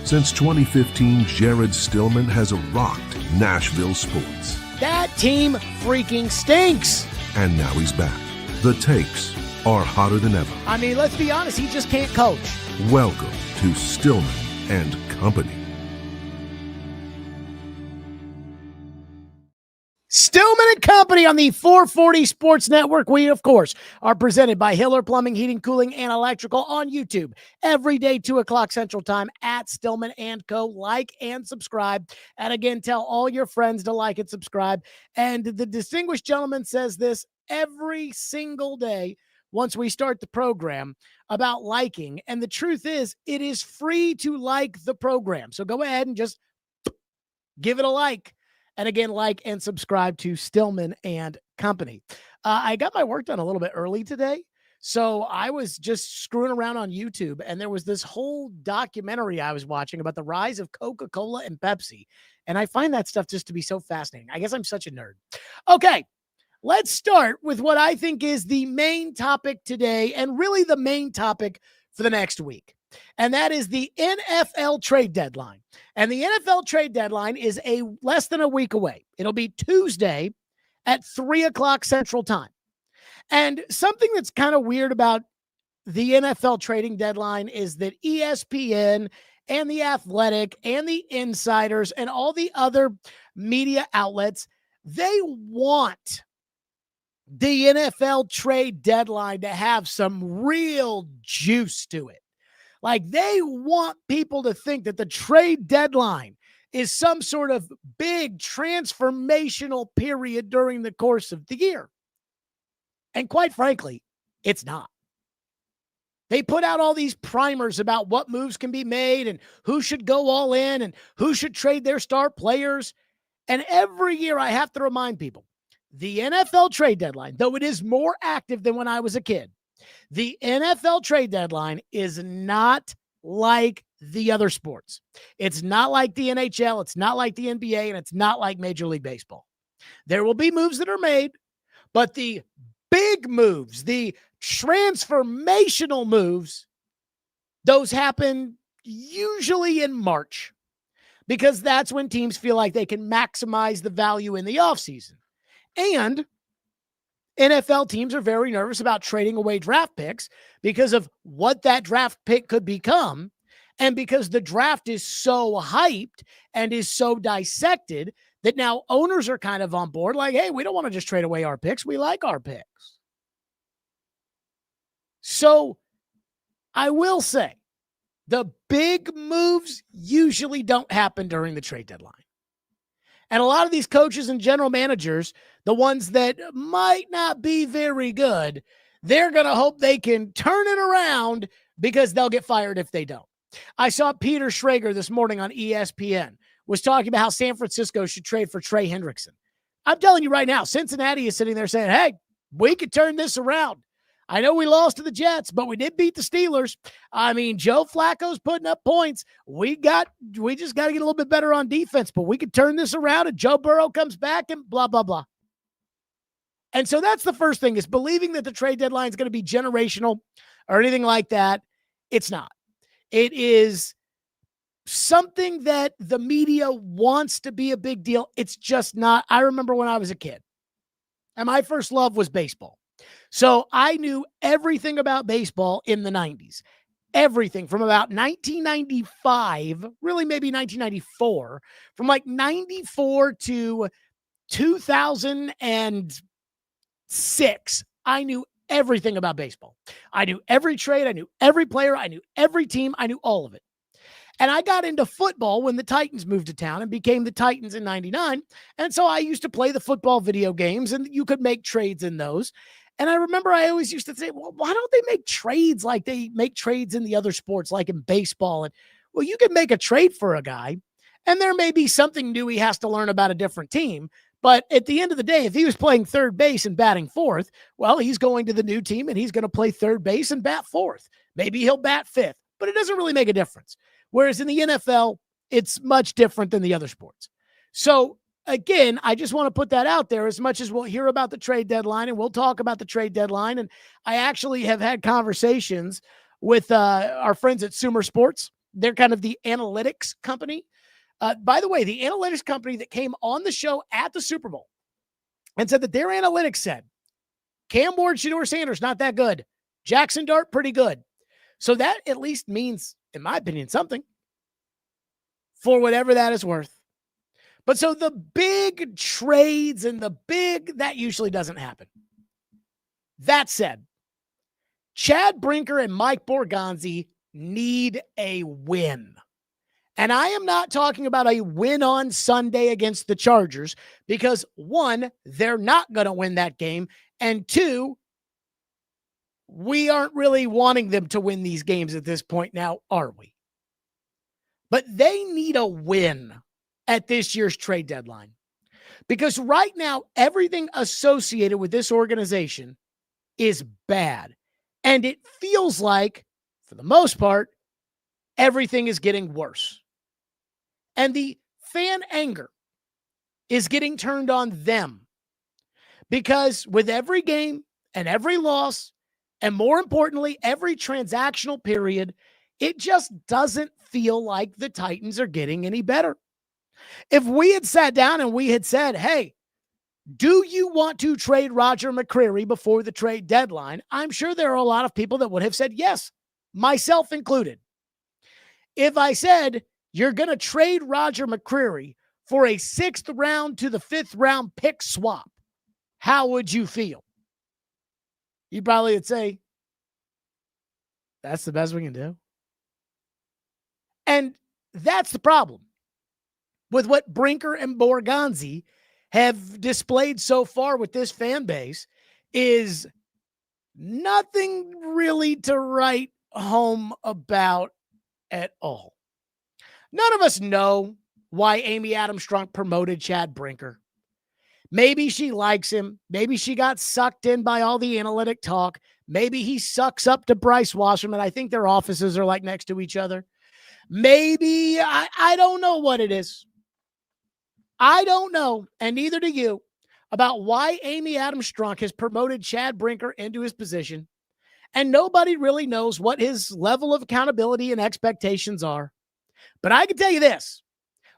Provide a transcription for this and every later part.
Since 2015, Jared Stillman has rocked Nashville sports. That team freaking stinks. And now he's back. The takes are hotter than ever. I mean, let's be honest, he just can't coach. Welcome to Stillman and Company. Stillman and Company on the 440 Sports Network. We, of course, are presented by Hiller Plumbing, Heating, Cooling, and Electrical on YouTube every day, 2 o'clock Central Time at Stillman & Co. Like and subscribe. And again, tell all your friends to like and subscribe. And the distinguished gentleman says this every single day once we start the program about liking. And the truth is, it is free to like the program. So go ahead and just give it a like. And again, like and subscribe to Stillman and Company. I got my work done a little bit early today. So I was just screwing around on YouTube, and there was this whole documentary I was watching about the rise of Coca-Cola and Pepsi. And I find that stuff just to be so fascinating. I guess I'm such a nerd. Okay, let's start with what I think is the main topic today, and really the main topic for the next week. And that is the NFL trade deadline. And the NFL trade deadline is less than a week away. It'll be Tuesday at 3 o'clock Central Time. And something that's kind of weird about the NFL trading deadline is that ESPN and The Athletic and the Insiders and all the other media outlets, they want the NFL trade deadline to have some real juice to it. Like, they want people to think that the trade deadline is some sort of big transformational period during the course of the year. And quite frankly, it's not. They put out all these primers about what moves can be made and who should go all in and who should trade their star players. And every year I have to remind people, the NFL trade deadline, though it is more active than when I was a kid, the NFL trade deadline is not like the other sports. It's not like the NHL. It's not like the NBA, and it's not like Major League Baseball. There will be moves that are made, but the big moves, the transformational moves, those happen usually in March, because that's when teams feel like they can maximize the value in the offseason. And NFL teams are very nervous about trading away draft picks because of what that draft pick could become, and because the draft is so hyped and is so dissected that now owners are kind of on board like, hey, we don't want to just trade away our picks. We like our picks. So I will say the big moves usually don't happen during the trade deadline. And a lot of these coaches and general managers, the ones that might not be very good, they're going to hope they can turn it around because they'll get fired if they don't. I saw Peter Schrager this morning on ESPN was talking about how San Francisco should trade for Trey Hendrickson. I'm telling you right now, Cincinnati is sitting there saying, hey, we could turn this around. I know we lost to the Jets, but we did beat the Steelers. I mean, Joe Flacco's putting up points. We just got to get a little bit better on defense, but we could turn this around and Joe Burrow comes back and blah, blah, blah. And so that's the first thing, is believing that the trade deadline is going to be generational or anything like that. It's not. It is something that the media wants to be a big deal. It's just not. I remember when I was a kid, and my first love was baseball. So I knew everything about baseball in the 90s. Everything from about 1995, really maybe 1994, from like 94 to 2006, I knew everything about baseball. I knew every trade. I knew every player. I knew every team. I knew all of it. And I got into football when the Titans moved to town and became the Titans in 99. And so I used to play the football video games, and you could make trades in those. And I remember I always used to say, well, why don't they make trades like they make trades in the other sports, like in baseball? And well, you can make a trade for a guy, and there may be something new he has to learn about a different team. But at the end of the day, if he was playing third base and batting fourth, well, he's going to the new team and he's going to play third base and bat fourth. Maybe he'll bat fifth, but it doesn't really make a difference. Whereas in the NFL, it's much different than the other sports. So again, I just want to put that out there. As much as we'll hear about the trade deadline and we'll talk about the trade deadline, and I actually have had conversations with our friends at Sumer Sports they're kind of the analytics company. By the way, the analytics company that came on the show at the Super Bowl and said that their analytics said Cam Ward, Shedeur Sanders, not that good. Jackson Dart, pretty good. So that at least means, in my opinion, something, for whatever that is worth. But so the big trades and that usually doesn't happen. That said, Chad Brinker and Mike Borgonzi need a win. And I am not talking about a win on Sunday against the Chargers because, one, they're not going to win that game. And two, we aren't really wanting them to win these games at this point now, are we? But they need a win at this year's trade deadline. Because right now, everything associated with this organization is bad. And it feels like, for the most part, everything is getting worse. And the fan anger is getting turned on them. Because with every game and every loss, and more importantly, every transactional period, it just doesn't feel like the Titans are getting any better. If we had sat down and we had said, hey, do you want to trade Roger McCreary before the trade deadline? I'm sure there are a lot of people that would have said yes, myself included. If I said, you're going to trade Roger McCreary for a 6th round to the 5th round pick swap, how would you feel? You probably would say, that's the best we can do. And that's the problem with what Brinker and Borgonzi have displayed so far with this fan base is nothing really to write home about at all. None of us know why Amy Adams Strunk promoted Chad Brinker. Maybe she likes him. Maybe she got sucked in by all the analytic talk. Maybe he sucks up to Bryce Wasserman. I think their offices are like next to each other. Maybe, I don't know what it is. I don't know, and neither do you, about why Amy Adams Strunk has promoted Chad Brinker into his position, and nobody really knows what his level of accountability and expectations are. But I can tell you this.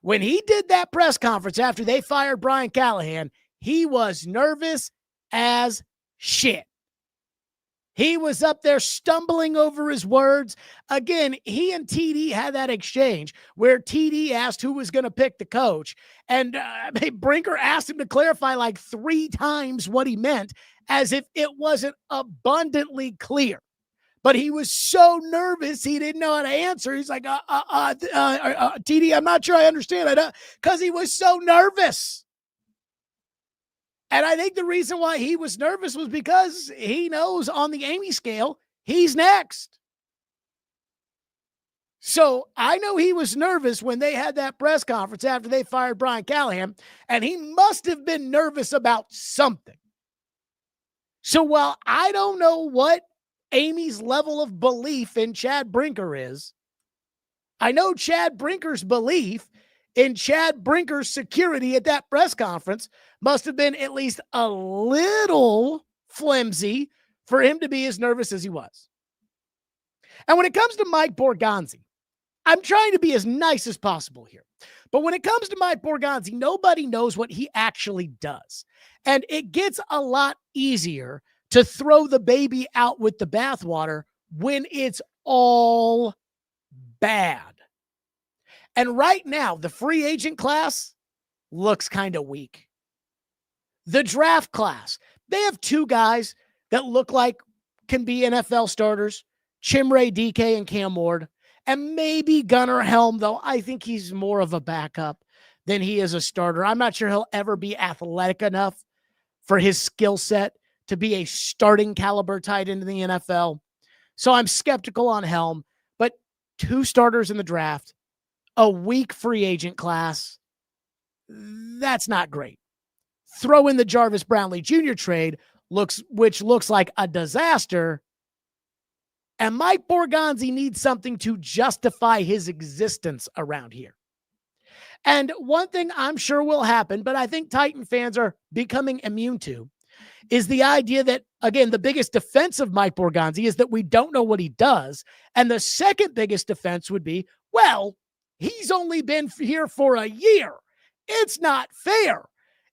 When he did that press conference after they fired Brian Callahan, he was nervous as shit. He was up there stumbling over his words. Again, he and TD had that exchange where TD asked who was going to pick the coach. And Brinker asked him to clarify like 3 times what he meant, as if it wasn't abundantly clear. But he was so nervous, he didn't know how to answer. He's like, TD, I'm not sure I understand. Because he was so nervous. And I think the reason why he was nervous was because he knows on the Amy scale, he's next. So I know he was nervous when they had that press conference after they fired Brian Callahan, and he must have been nervous about something. So while I don't know what Amy's level of belief in Chad Brinker is, I know Chad Brinker's belief in Chad Brinker's security at that press conference must have been at least a little flimsy for him to be as nervous as he was. And when it comes to Mike Borgonzi, I'm trying to be as nice as possible here. But when it comes to Mike Borgonzi, nobody knows what he actually does. And it gets a lot easier to throw the baby out with the bathwater when it's all bad. And right now, the free agent class looks kind of weak. The draft class, they have 2 guys that look like can be NFL starters, Chimere Dike and Cam Ward, and maybe Gunnar Helm, though I think he's more of a backup than he is a starter. I'm not sure he'll ever be athletic enough for his skill set to be a starting caliber tight end in the NFL. So I'm skeptical on Helm, but 2 starters in the draft, a weak free agent class, that's not great. Throw in the Jarvis Brownlee Jr. trade, which looks like a disaster, and Mike Borgonzi needs something to justify his existence around here. And one thing I'm sure will happen, but I think Titan fans are becoming immune to, is the idea that, again, the biggest defense of Mike Borgonzi is that we don't know what he does. And the second biggest defense would be, Well, he's only been here for a year. It's not fair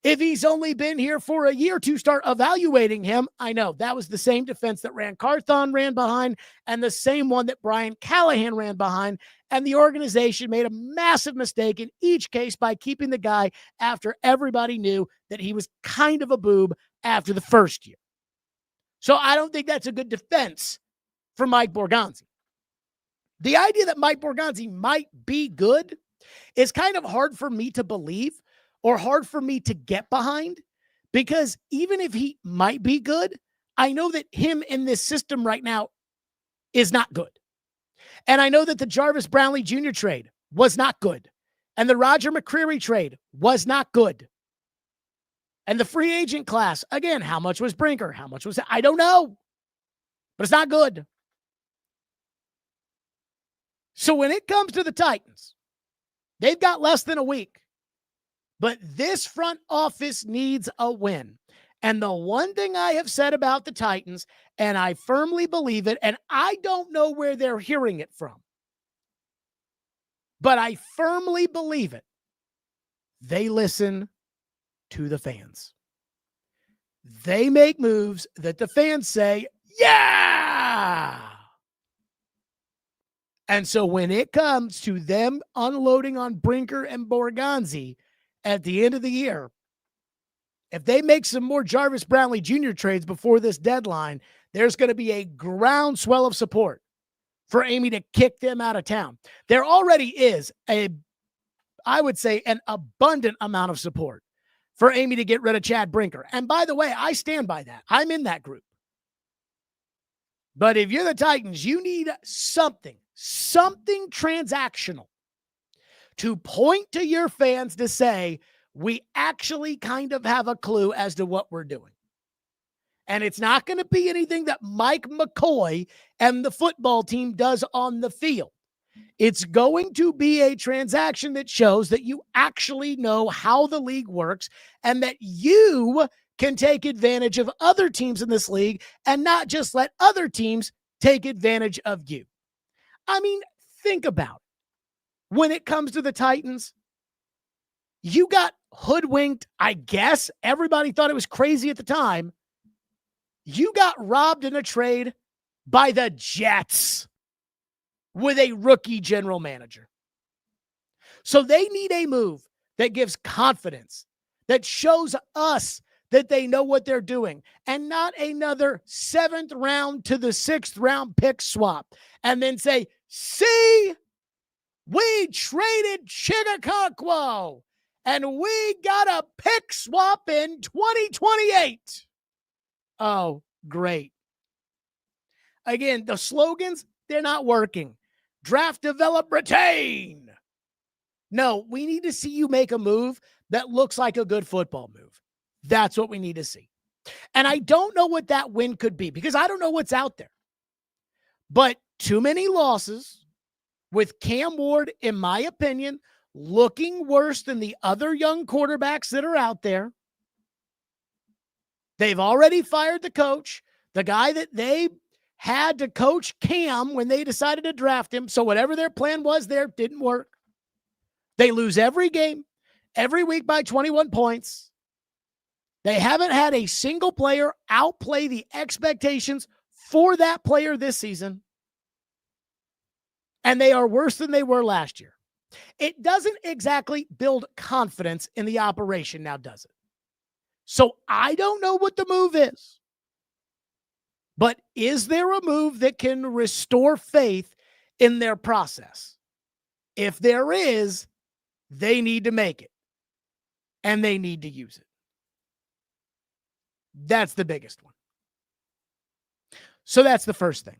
if he's only been here for a year to start evaluating him. I know that was the same defense that Ran Carthon ran behind and the same one that Brian Callahan ran behind. And the organization made a massive mistake in each case by keeping the guy after everybody knew that he was kind of a boob after the first year. So I don't think that's a good defense for Mike Borgonzi. The idea that Mike Borgonzi might be good is kind of hard for me to believe or hard for me to get behind, because even if he might be good, I know that him in this system right now is not good. And I know that the Jarvis Brownlee Jr. trade was not good. And the Roger McCreary trade was not good. And the free agent class, again, how much was Brinker? How much was it? I don't know. But it's not good. So when it comes to the Titans, they've got less than a week. But this front office needs a win. And the one thing I have said about the Titans, and I firmly believe it, and I don't know where they're hearing it from, but I firmly believe it, they listen to the fans. They make moves that the fans say, yeah! And so when it comes to them unloading on Brinker and Borgonzi at the end of the year, if they make some more Jarvis Brownlee Jr. trades before this deadline, there's going to be a groundswell of support for Amy to kick them out of town. There already is I would say, an abundant amount of support for Amy to get rid of Chad Brinker. And by the way, I stand by that. I'm in that group. But if you're the Titans, you need something transactional to point to your fans to say, we actually kind of have a clue as to what we're doing. And it's not going to be anything that Mike McCoy and the football team does on the field. It's going to be a transaction that shows that you actually know how the league works and that you can take advantage of other teams in this league and not just let other teams take advantage of you. I mean, think about it. When it comes to the Titans, you got hoodwinked, I guess. Everybody thought it was crazy at the time. You got robbed in a trade by the Jets with a rookie general manager. So they need a move that gives confidence, that shows us that they know what they're doing, and not another 7th round to the 6th round pick swap and then say, see, we traded Chigakonkwo and we got a pick swap in 2028. Oh, great. Again, the slogans, they're not working. Draft, develop, retain. No, we need to see you make a move that looks like a good football move. That's what we need to see. And I don't know what that win could be because I don't know what's out there. But too many losses with Cam Ward, in my opinion, looking worse than the other young quarterbacks that are out there. They've already fired the coach, the guy that they had to coach Cam when they decided to draft him. So whatever their plan was there didn't work. They lose every game, every week by 21 points. They haven't had a single player outplay the expectations for that player this season. And they are worse than they were last year. It doesn't exactly build confidence in the operation now, does it? So I don't know what the move is. But is there a move that can restore faith in their process? If there is, they need to make it. And they need to use it. That's the biggest one. So that's the first thing.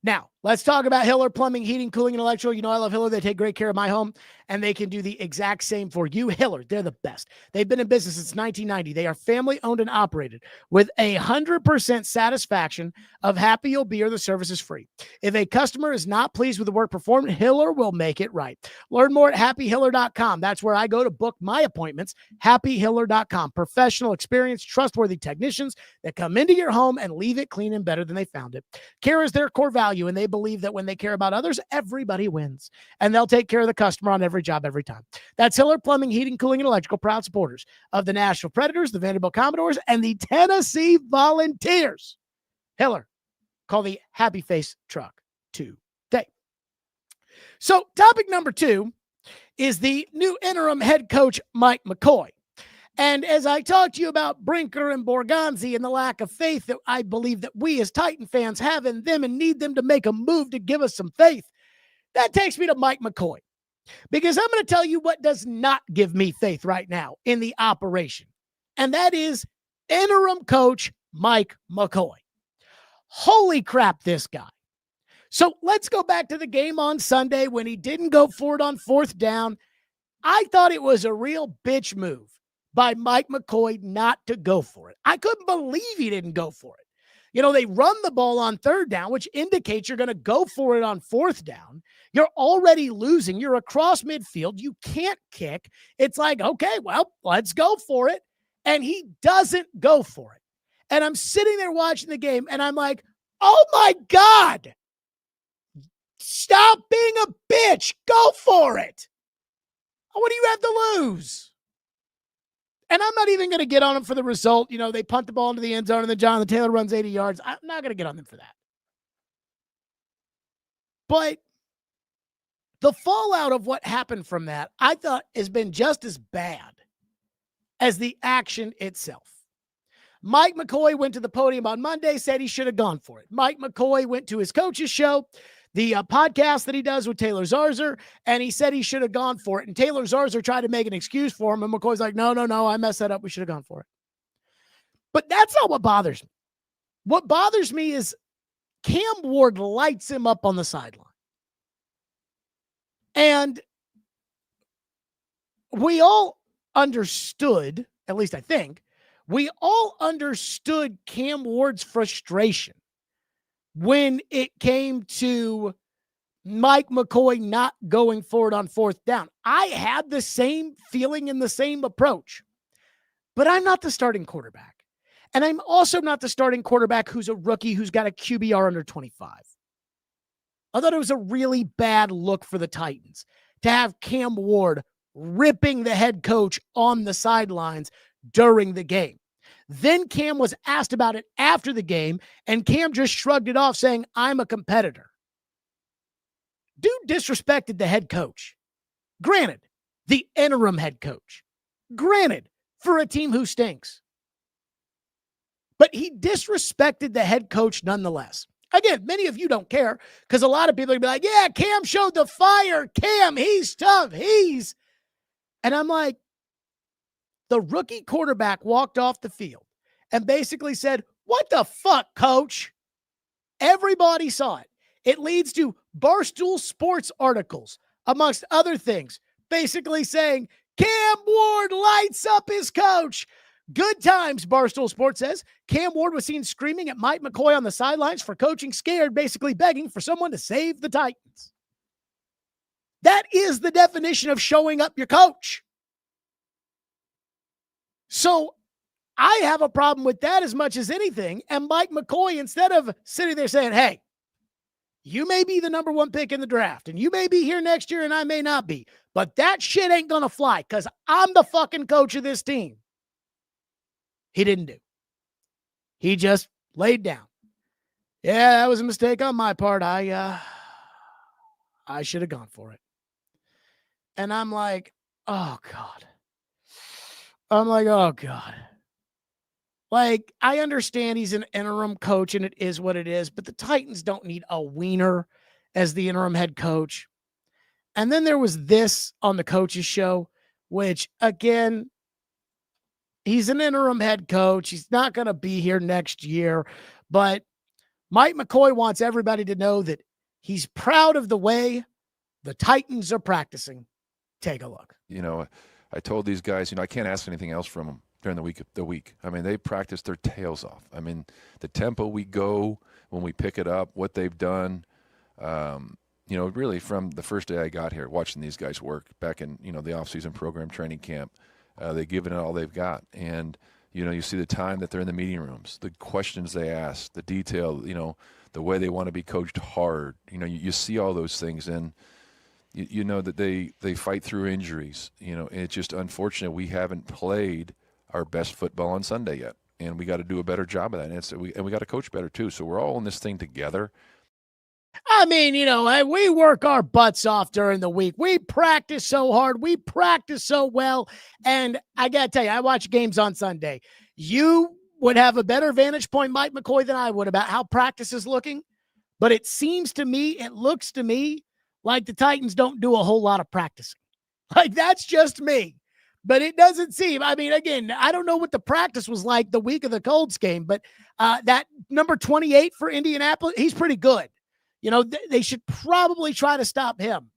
Now, let's talk about Hiller Plumbing, Heating, Cooling, and Electrical. You know I love Hiller. They take great care of my home, and they can do the exact same for you. Hiller, they're the best. They've been in business since 1990. They are family-owned and operated with 100% satisfaction of happy you'll be or the service is free. If a customer is not pleased with the work performed, Hiller will make it right. Learn more at happyhiller.com. That's where I go to book my appointments, happyhiller.com. Professional, experienced, trustworthy technicians that come into your home and leave it clean and better than they found it. Care is their core value, and they believe that when they care about others, everybody wins. And they'll take care of the customer on every job, every time. That's Hiller Plumbing, Heating, Cooling, and Electrical, proud supporters of the Nashville Predators, the Vanderbilt Commodores, and the Tennessee Volunteers. Hiller, call the Happy Face Truck today. So topic number 2 is the new interim head coach, Mike McCoy. And as I talked to you about Brinker and Borgonzi and the lack of faith that I believe that we as Titan fans have in them and need them to make a move to give us some faith, that takes me to Mike McCoy. Because I'm going to tell you what does not give me faith right now in the operation. And that is interim coach Mike McCoy. Holy crap, this guy. So let's go back to the game on Sunday when he didn't go for it on 4th down. I thought it was a real bitch move by Mike McCoy not to go for it. I couldn't believe he didn't go for it. You know, they run the ball on 3rd down, which indicates you're going to go for it on 4th down. You're already losing. You're across midfield. You can't kick. It's like, okay, well, let's go for it. And he doesn't go for it. And I'm sitting there watching the game, and I'm like, oh, my God. Stop being a bitch. Go for it. What do you have to lose? And I'm not even going to get on them for the result. You know, they punt the ball into the end zone and then Jonathan Taylor runs 80 yards. I'm not going to get on them for that. But the fallout of what happened from that, I thought has been just as bad as the action itself. Mike McCoy went to the podium on Monday, said he should have gone for it. Mike McCoy went to his coach's show, the podcast that he does with Taylor Zarzour, and he said he should have gone for it. And Taylor Zarzour tried to make an excuse for him, and McCoy's like, no, I messed that up. We should have gone for it. But that's not what bothers me. What bothers me is Cam Ward lights him up on the sideline. And we all understood, at least I think, we all understood Cam Ward's frustration when it came to Mike McCoy not going forward on 4th down. I had the same feeling and the same approach, but I'm not the starting quarterback. And I'm also not the starting quarterback who's a rookie who's got a QBR under 25. I thought it was a really bad look for the Titans to have Cam Ward ripping the head coach on the sidelines during the game. Then Cam was asked about it after the game, and Cam just shrugged it off saying, I'm a competitor. Dude disrespected the head coach. Granted, the interim head coach. Granted, for a team who stinks. But he disrespected the head coach nonetheless. Again, many of you don't care because a lot of people are going to be like, yeah, Cam showed the fire. Cam, he's tough. And I'm like, the rookie quarterback walked off the field and basically said, what the fuck, coach? Everybody saw it. It leads to Barstool Sports articles, amongst other things, basically saying, Cam Ward lights up his coach. Good times, Barstool Sports says. Cam Ward was seen screaming at Mike McCoy on the sidelines for coaching scared, basically begging for someone to save the Titans. That is the definition of showing up your coach. So I have a problem with that as much as anything. And Mike McCoy, instead of sitting there saying, hey, you may be the number 1 pick in the draft, and you may be here next year and I may not be, but that shit ain't going to fly because I'm the fucking coach of this team. He didn't do. He just laid down. Yeah, that was a mistake on my part. I should have gone for it. And I'm like, oh God. Like, I understand he's an interim coach and it is what it is, but the Titans don't need a wiener as the interim head coach. And then there was this on the coach's show, which again, he's an interim head coach. He's not going to be here next year, but Mike McCoy wants everybody to know that he's proud of the way the Titans are practicing. Take a look. You know, I told these guys, I can't ask anything else from them during the week. I mean, they practice their tails off. I mean, the tempo we go when we pick it up, what they've done, really from the first day I got here, watching these guys work back in, the off-season program training camp, they've given it all they've got. And, You see the time that they're in the meeting rooms, the questions they ask, the detail, the way they want to be coached hard. You see all those things, and you know that they fight through injuries. And it's just unfortunate we haven't played our best football on Sunday yet, and we got to do a better job of that. And we got to coach better too. So we're all in this thing together. I mean, we work our butts off during the week. We practice so hard. We practice so well. And I got to tell you, I watch games on Sunday. You would have a better vantage point, Mike McCoy, than I would about how practice is looking. But it looks to me like the Titans don't do a whole lot of practicing. Like, that's just me. But it doesn't seem, I mean, again, I don't know what the practice was like the week of the Colts game, but that number 28 for Indianapolis, he's pretty good. They should probably try to stop him.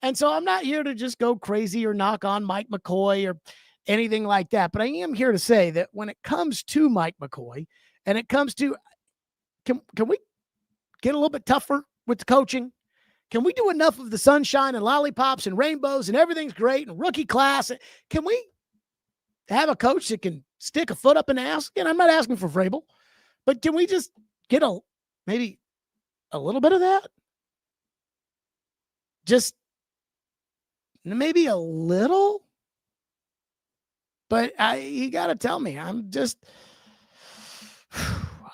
And so I'm not here to just go crazy or knock on Mike McCoy or anything like that. But I am here to say that when it comes to Mike McCoy and it comes to, can we get a little bit tougher with the coaching? Can we do enough of the sunshine and lollipops and rainbows and everything's great and rookie class? Can we have a coach that can stick a foot up an ass? And I'm not asking for Vrabel, but can we just get maybe a little bit of that? Just maybe a little? But you got to tell me. I'm just,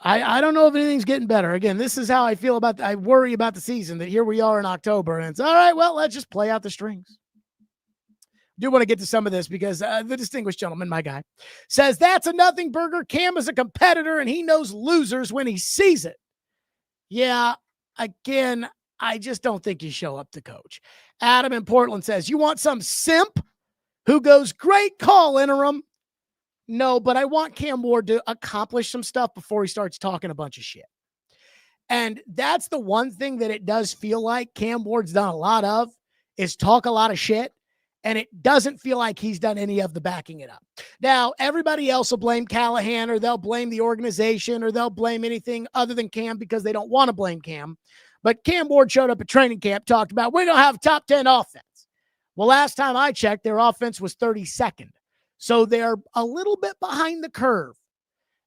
I don't know if anything's getting better. Again, this is how I feel I worry about the season, that here we are in October and it's all right. Well, let's just play out the strings. Do want to get to some of this because the distinguished gentleman, my guy, says that's a nothing burger. Cam is a competitor and he knows losers when he sees it. Yeah. Again, I just don't think you show up to coach. Adam in Portland says, you want some simp who goes, great call, interim. No, but I want Cam Ward to accomplish some stuff before he starts talking a bunch of shit. And that's the one thing that it does feel like Cam Ward's done a lot of, is talk a lot of shit. And it doesn't feel like he's done any of the backing it up. Now, everybody else will blame Callahan, or they'll blame the organization, or they'll blame anything other than Cam because they don't want to blame Cam. But Cam Ward showed up at training camp, talked about, we're going to have top 10 offense. Well, last time I checked, their offense was 32nd. So they're a little bit behind the curve.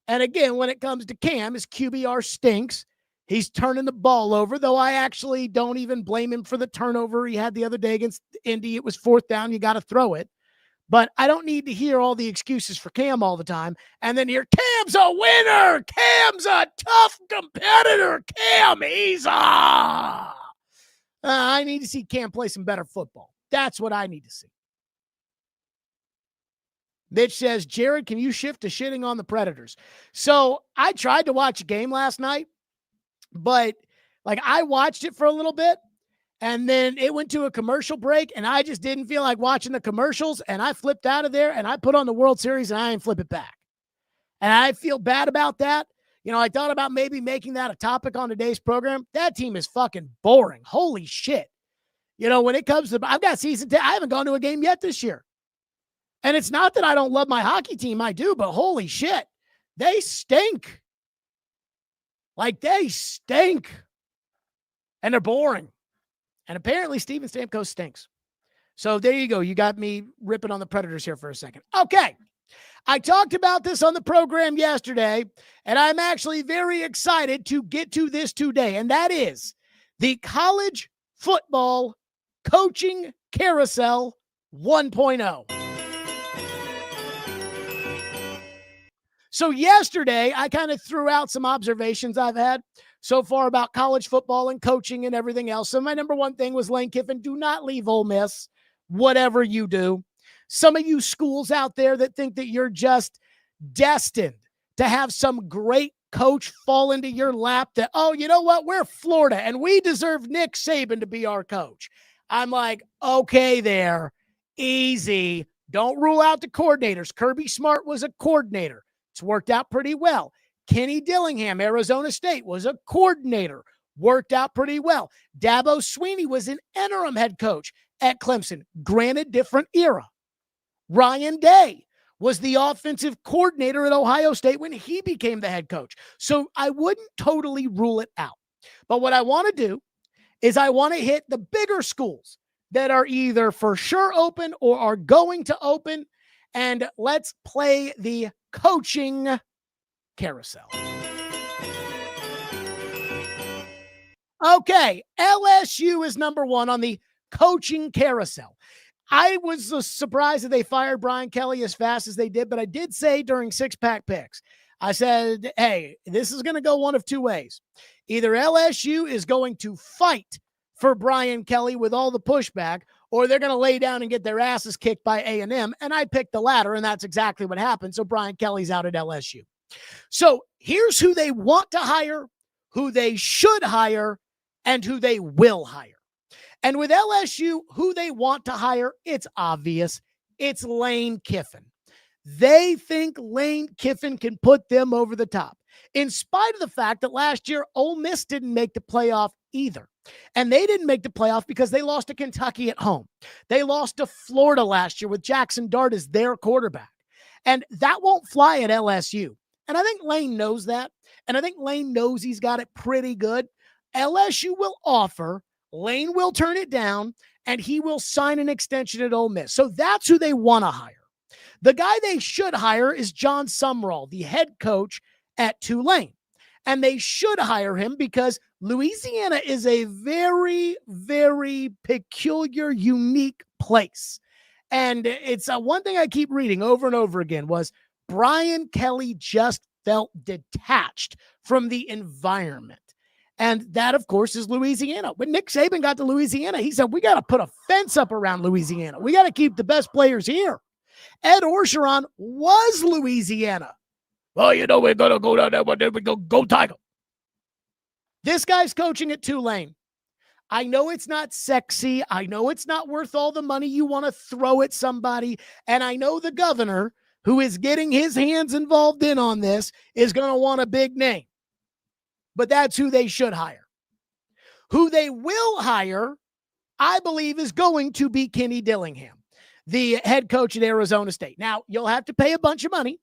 And again, when it comes to Cam, his QBR stinks. He's turning the ball over, though I actually don't even blame him for the turnover he had the other day against Indy. It was 4th down. You got to throw it. But I don't need to hear all the excuses for Cam all the time. And then hear, Cam's a winner. Cam's a tough competitor. Cam, I need to see Cam play some better football. That's what I need to see. Mitch says, Jared, can you shift to shitting on the Predators? So I tried to watch a game last night, but I watched it for a little bit and then it went to a commercial break and I just didn't feel like watching the commercials, and I flipped out of there and I put on the World Series and I didn't flip it back. And I feel bad about that. I thought about maybe making that a topic on today's program. That team is fucking boring. Holy shit. When it comes to, I've got season 10, I haven't gone to a game yet this year. And it's not that I don't love my hockey team. I do, but holy shit, they stink. They stink. And they're boring. And apparently Steven Stamkos stinks. So there you go. You got me ripping on the Predators here for a second. Okay. I talked about this on the program yesterday, and I'm actually very excited to get to this today. And that is the College Football Coaching Carousel 1.0. So yesterday, I kind of threw out some observations I've had so far about college football and coaching and everything else. So my number one thing was Lane Kiffin, do not leave Ole Miss, whatever you do. Some of you schools out there that think that you're just destined to have some great coach fall into your lap that, oh, you know what? We're Florida and we deserve Nick Saban to be our coach. I'm like, okay, there, easy. Don't rule out the coordinators. Kirby Smart was a coordinator. It's worked out pretty well. Kenny Dillingham, Arizona State, was a coordinator. Worked out pretty well. Dabo Swinney was an interim head coach at Clemson. Granted, different era. Ryan Day was the offensive coordinator at Ohio State when he became the head coach. So I wouldn't totally rule it out. But what I want to do is I want to hit the bigger schools that are either for sure open or are going to open. And let's play the Coaching Carousel. Okay, LSU is number one on the Coaching Carousel. I was surprised that they fired Brian Kelly as fast as they did, but I did say during Six Pack Picks, I said, hey, this is going to go one of two ways. Either LSU is going to fight for Brian Kelly with all the pushback, or they're going to lay down and get their asses kicked by A&M, and I picked the latter, and that's exactly what happened. So Brian Kelly's out at LSU. So here's who they want to hire, who they should hire, and who they will hire. And with LSU, who they want to hire, it's obvious. It's Lane Kiffin. They think Lane Kiffin can put them over the top, in spite of the fact that last year Ole Miss didn't make the playoff either. And they didn't make the playoff because they lost to Kentucky at home. They lost to Florida last year with Jackson Dart as their quarterback. And that won't fly at LSU. And I think Lane knows that. And I think Lane knows he's got it pretty good. LSU will offer, Lane will turn it down, and he will sign an extension at Ole Miss. So that's who they want to hire. The guy they should hire is John Sumrall, the head coach at Tulane. And they should hire him because Louisiana is a very, very peculiar, unique place. And it's one thing I keep reading over and over again was Brian Kelly just felt detached from the environment. And that, of course, is Louisiana. When Nick Saban got to Louisiana, he said, we got to put a fence up around Louisiana. We got to keep the best players here. Ed Orgeron was Louisiana. Well, you know, we're going to go down there, but then we go Tiger. This guy's coaching at Tulane. I know it's not sexy. I know it's not worth all the money you want to throw at somebody. And I know the governor, who is getting his hands involved in on this, is going to want a big name. But that's who they should hire. Who they will hire, I believe, is going to be Kenny Dillingham, the head coach at Arizona State. Now, you'll have to pay a bunch of money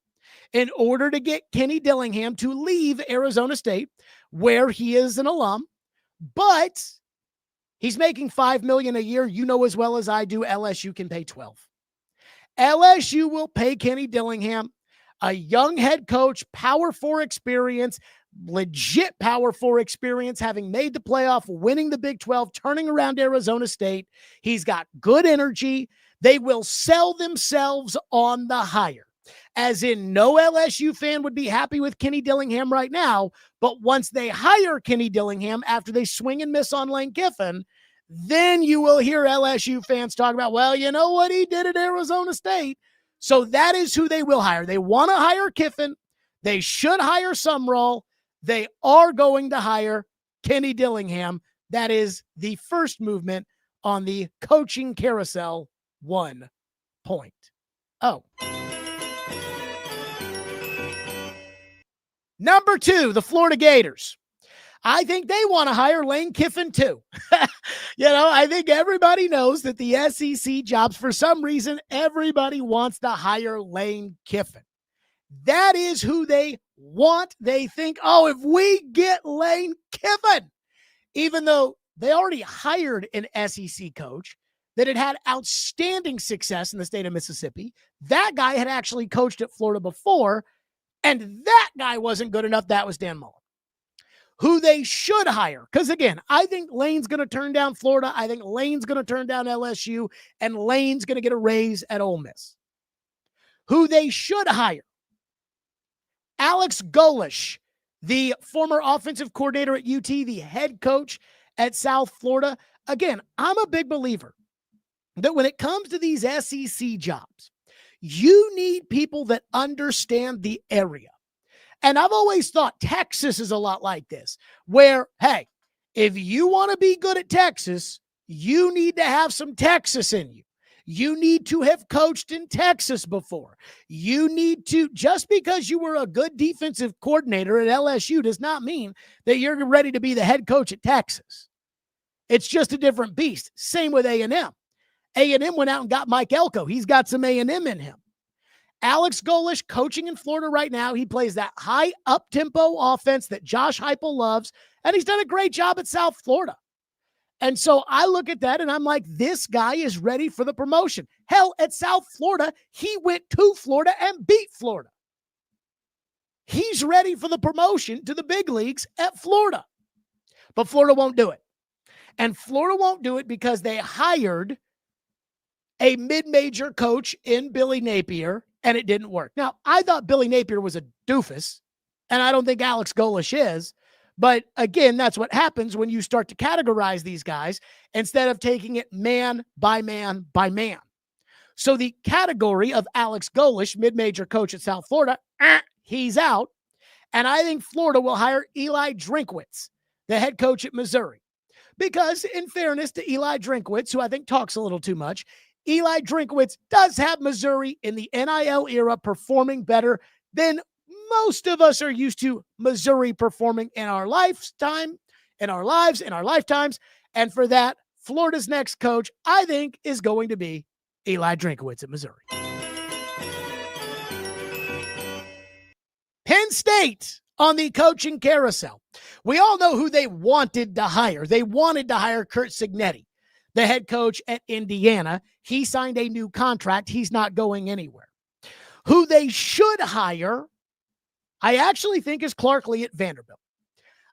in order to get Kenny Dillingham to leave Arizona State, where he is an alum, but he's making $5 million a year. You know as well as I do, LSU can pay 12. LSU will pay Kenny Dillingham, a young head coach, Power 4 experience, legit Power 4 experience, having made the playoff, winning the Big 12, turning around Arizona State. He's got good energy. They will sell themselves on the hire. As in, no LSU fan would be happy with Kenny Dillingham right now, but once they hire Kenny Dillingham after they swing and miss on Lane Kiffin, then you will hear LSU fans talk about, well, you know what he did at Arizona State. So that is who they will hire. They want to hire Kiffin. They should hire Sumrall. They are going to hire Kenny Dillingham. That is the first movement on the Coaching Carousel 1.0. Number 2, the Florida Gators. I think they want to hire Lane Kiffin too. I think everybody knows that the SEC jobs, for some reason, everybody wants to hire Lane Kiffin. That is who they want. They think, oh, if we get Lane Kiffin, even though they already hired an SEC coach that had outstanding success in the state of Mississippi. That guy had actually coached at Florida before, and that guy wasn't good enough. That was Dan Mullen. Who they should hire, because again, I think Lane's going to turn down Florida. I think Lane's going to turn down LSU, and Lane's going to get a raise at Ole Miss. Who they should hire, Alex Golesh, the former offensive coordinator at UT, the head coach at South Florida. Again, I'm a big believer that when it comes to these SEC jobs, you need people that understand the area. And I've always thought Texas is a lot like this, where, hey, if you want to be good at Texas, you need to have some Texas in you. You need to have coached in Texas before. You need to, just because you were a good defensive coordinator at LSU does not mean that you're ready to be the head coach at Texas. It's just a different beast. Same with A&M. A&M went out and got Mike Elko. He's got some A&M in him. Alex Golesh coaching in Florida right now. He plays that high up-tempo offense that Josh Heupel loves, and he's done a great job at South Florida. And so I look at that and I'm like, this guy is ready for the promotion. Hell, at South Florida, he went to Florida and beat Florida. He's ready for the promotion to the big leagues at Florida. But Florida won't do it. And Florida won't do it because they hired a mid-major coach in Billy Napier, and it didn't work. Now, I thought Billy Napier was a doofus, and I don't think Alex Golesh is. But again, that's what happens when you start to categorize these guys instead of taking it man by man by man. So the category of Alex Golesh, mid-major coach at South Florida, he's out. And I think Florida will hire Eli Drinkwitz, the head coach at Missouri. Because in fairness to Eli Drinkwitz, who I think talks a little too much, Eli Drinkwitz does have Missouri in the NIL era performing better than most of us are used to Missouri performing in our lifetime, in our lives, in our lifetimes. And for that, Florida's next coach, I think, is going to be Eli Drinkwitz at Missouri. Penn State on the coaching carousel. We all know who they wanted to hire. They wanted to hire Curt Cignetti, the head coach at Indiana. He signed a new contract. He's not going anywhere. Who they should hire, I actually think, is Clark Lee at Vanderbilt.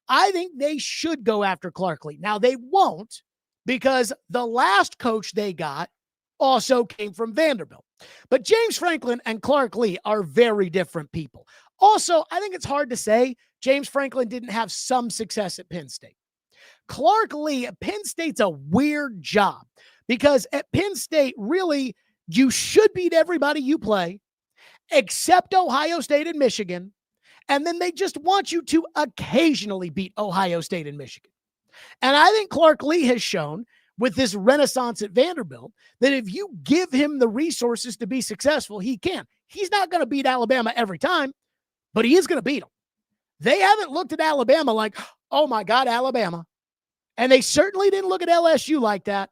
I think they should go after Clark Lee. Now, they won't, because the last coach they got also came from Vanderbilt. But James Franklin and Clark Lee are very different people. Also, I think it's hard to say James Franklin didn't have some success at Penn State. Clark Lee at Penn State's a weird job because at Penn State, really, you should beat everybody you play except Ohio State and Michigan. And then they just want you to occasionally beat Ohio State and Michigan. And I think Clark Lee has shown with this renaissance at Vanderbilt that if you give him the resources to be successful, he can. He's not going to beat Alabama every time, but he is going to beat them. They haven't looked at Alabama like, oh my God, Alabama. And they certainly didn't look at LSU like that.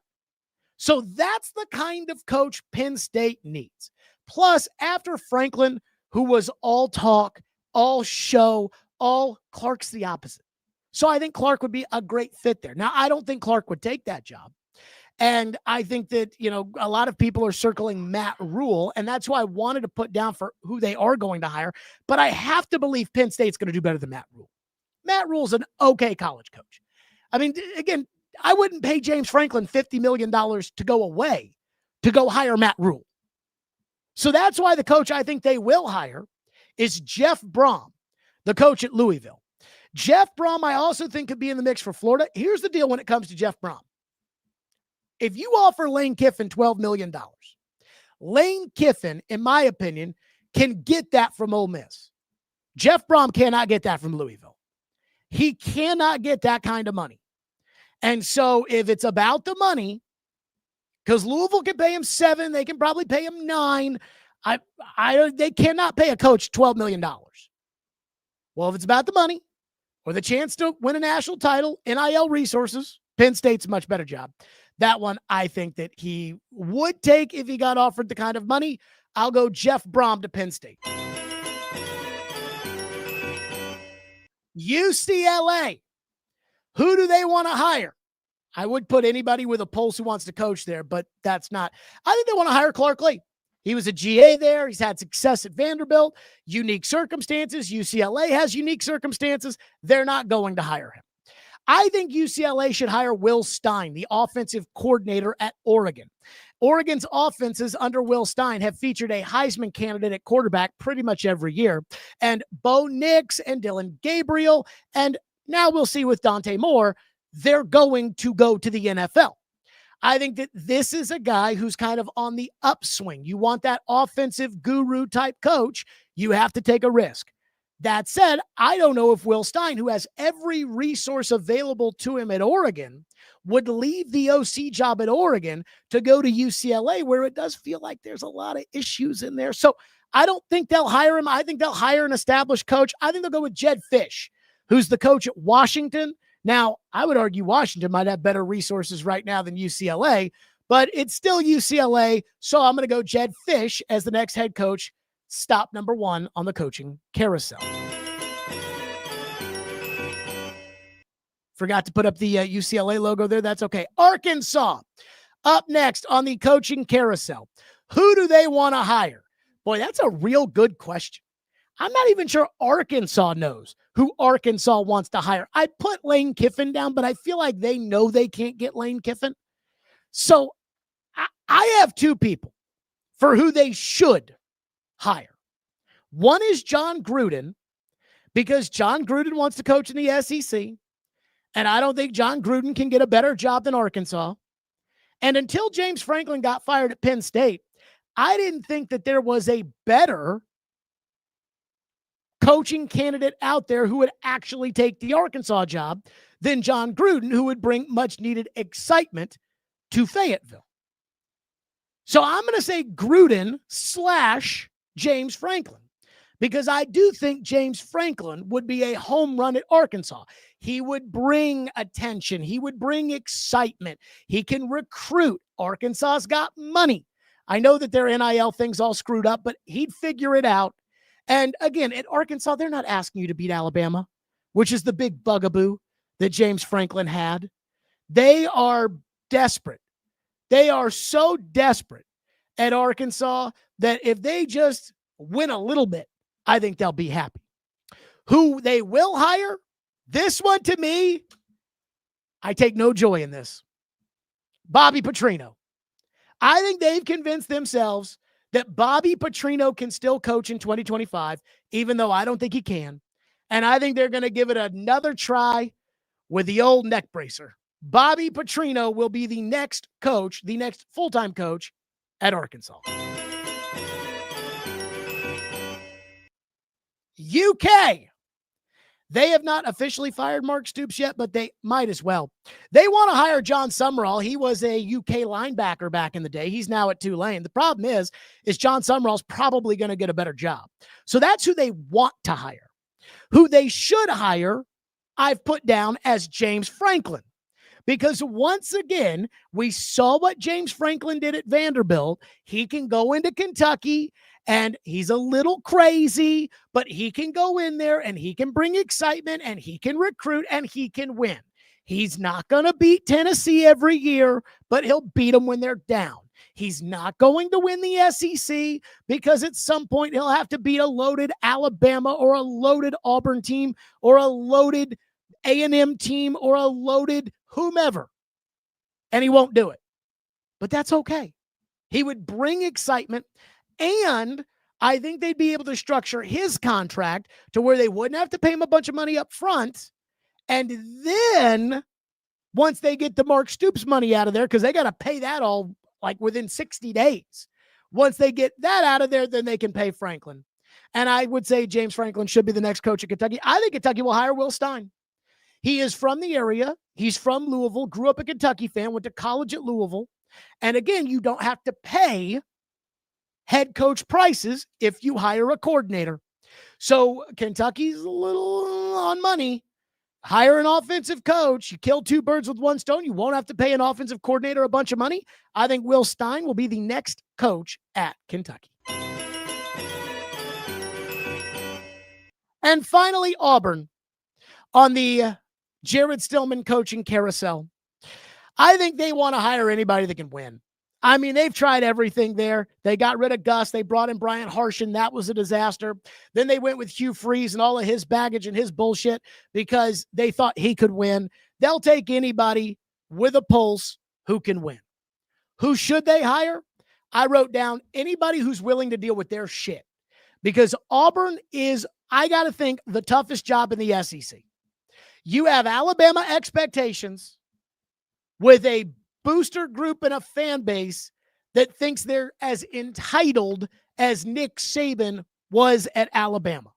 So that's the kind of coach Penn State needs. Plus, after Franklin, who was all talk, all show, Clark's the opposite. So I think Clark would be a great fit there. Now, I don't think Clark would take that job. And I think that, a lot of people are circling Matt Rule, and that's why I wanted to put down for who they are going to hire. But I have to believe Penn State's going to do better than Matt Rule. Matt Rule's an okay college coach. I mean, again, I wouldn't pay James Franklin $50 million to go away to go hire Matt Rule. So that's why the coach I think they will hire is Jeff Brom, the coach at Louisville. Jeff Brom, I also think, could be in the mix for Florida. Here's the deal when it comes to Jeff Brom. If you offer Lane Kiffin $12 million, Lane Kiffin, in my opinion, can get that from Ole Miss. Jeff Brom cannot get that from Louisville. He cannot get that kind of money. And so if it's about the money, because Louisville can pay him $7, they can probably pay him $9. They cannot pay a coach $12 million. Well, if it's about the money or the chance to win a national title, NIL resources, Penn State's a much better job. That one, I think that he would take if he got offered the kind of money. I'll go Jeff Brom to Penn State. UCLA. Who do they want to hire? I would put anybody with a pulse who wants to coach there, but that's not. I think they want to hire Clark Lee. He was a GA there. He's had success at Vanderbilt. Unique circumstances. UCLA has unique circumstances. They're not going to hire him. I think UCLA should hire Will Stein, the offensive coordinator at Oregon. Oregon's offenses under Will Stein have featured a Heisman candidate at quarterback pretty much every year. And Bo Nix and Dylan Gabriel, and now we'll see with Dante Moore, they're going to go to the NFL. I think that this is a guy who's kind of on the upswing. You want that offensive guru type coach, you have to take a risk. That said, I don't know if Will Stein, who has every resource available to him at Oregon, would leave the OC job at Oregon to go to UCLA, where it does feel like there's a lot of issues in there. So I don't think they'll hire him. I think they'll hire an established coach. I think they'll go with Jed Fish, who's the coach at Washington. Now, I would argue Washington might have better resources right now than UCLA, but it's still UCLA. So I'm going to go Jed Fish as the next head coach. Stop number 1 on the coaching carousel. Forgot to put up the UCLA logo there. That's okay. Arkansas up next on the coaching carousel. Who do they want to hire? Boy, that's a real good question. I'm not even sure Arkansas knows who Arkansas wants to hire. I put Lane Kiffin down, but I feel like they know they can't get Lane Kiffin. So I have two people for who they should hire. One is John Gruden, because John Gruden wants to coach in the SEC, and I don't think John Gruden can get a better job than Arkansas. And until James Franklin got fired at Penn State, I didn't think that there was a better coaching candidate out there who would actually take the Arkansas job than John Gruden, who would bring much needed excitement to Fayetteville. So I'm going to say Gruden / James Franklin, because I do think James Franklin would be a home run at Arkansas. He would bring attention. He would bring excitement. He can recruit. Arkansas's got money. I know that their NIL thing's all screwed up, but he'd figure it out. And again, at Arkansas, they're not asking you to beat Alabama, which is the big bugaboo that James Franklin had. They are desperate. They are so desperate at Arkansas that if they just win a little bit, I think they'll be happy. Who they will hire, this one to me, I take no joy in this. Bobby Petrino. I think they've convinced themselves that Bobby Petrino can still coach in 2025, even though I don't think he can. And I think they're going to give it another try with the old neck bracer. Bobby Petrino will be the next coach, the next full-time coach at Arkansas. UK. They have not officially fired Mark Stoops yet, but they might as well. They want to hire John Summerall. He was a UK linebacker back in the day. He's now at Tulane. The problem is John Summerall's probably going to get a better job. So that's who they want to hire. Who they should hire, I've put down as James Franklin. Because once again, we saw what James Franklin did at Vanderbilt. He can go into Kentucky, and he's a little crazy, but he can go in there and he can bring excitement and he can recruit and he can win. He's not going to beat Tennessee every year, but he'll beat them when they're down. He's not going to win the SEC because at some point he'll have to beat a loaded Alabama or a loaded Auburn team or a loaded A&M team or a loaded whomever, and he won't do it. But that's okay. He would bring excitement, and I think they'd be able to structure his contract to where they wouldn't have to pay him a bunch of money up front, and then once they get the Mark Stoops money out of there, because they got to pay that all like within 60 days. Once they get that out of there, then they can pay Franklin. And I would say James Franklin should be the next coach at Kentucky. I think Kentucky will hire Will Stein. He is from the area. He's from Louisville, grew up a Kentucky fan, went to college at Louisville. And again, you don't have to pay head coach prices if you hire a coordinator. So Kentucky's a little on money. Hire an offensive coach. You kill two birds with one stone. You won't have to pay an offensive coordinator a bunch of money. I think Will Stein will be the next coach at Kentucky. And finally, Auburn on the Jared Stillman Coaching Carousel. I think they want to hire anybody that can win. I mean, they've tried everything there. They got rid of Gus. They brought in Brian Harshin. That was a disaster. Then they went with Hugh Freeze and all of his baggage and his bullshit because they thought he could win. They'll take anybody with a pulse who can win. Who should they hire? I wrote down anybody who's willing to deal with their shit, because Auburn is, I got to think, the toughest job in the SEC. You have Alabama expectations with a booster group and a fan base that thinks they're as entitled as Nick Saban was at Alabama.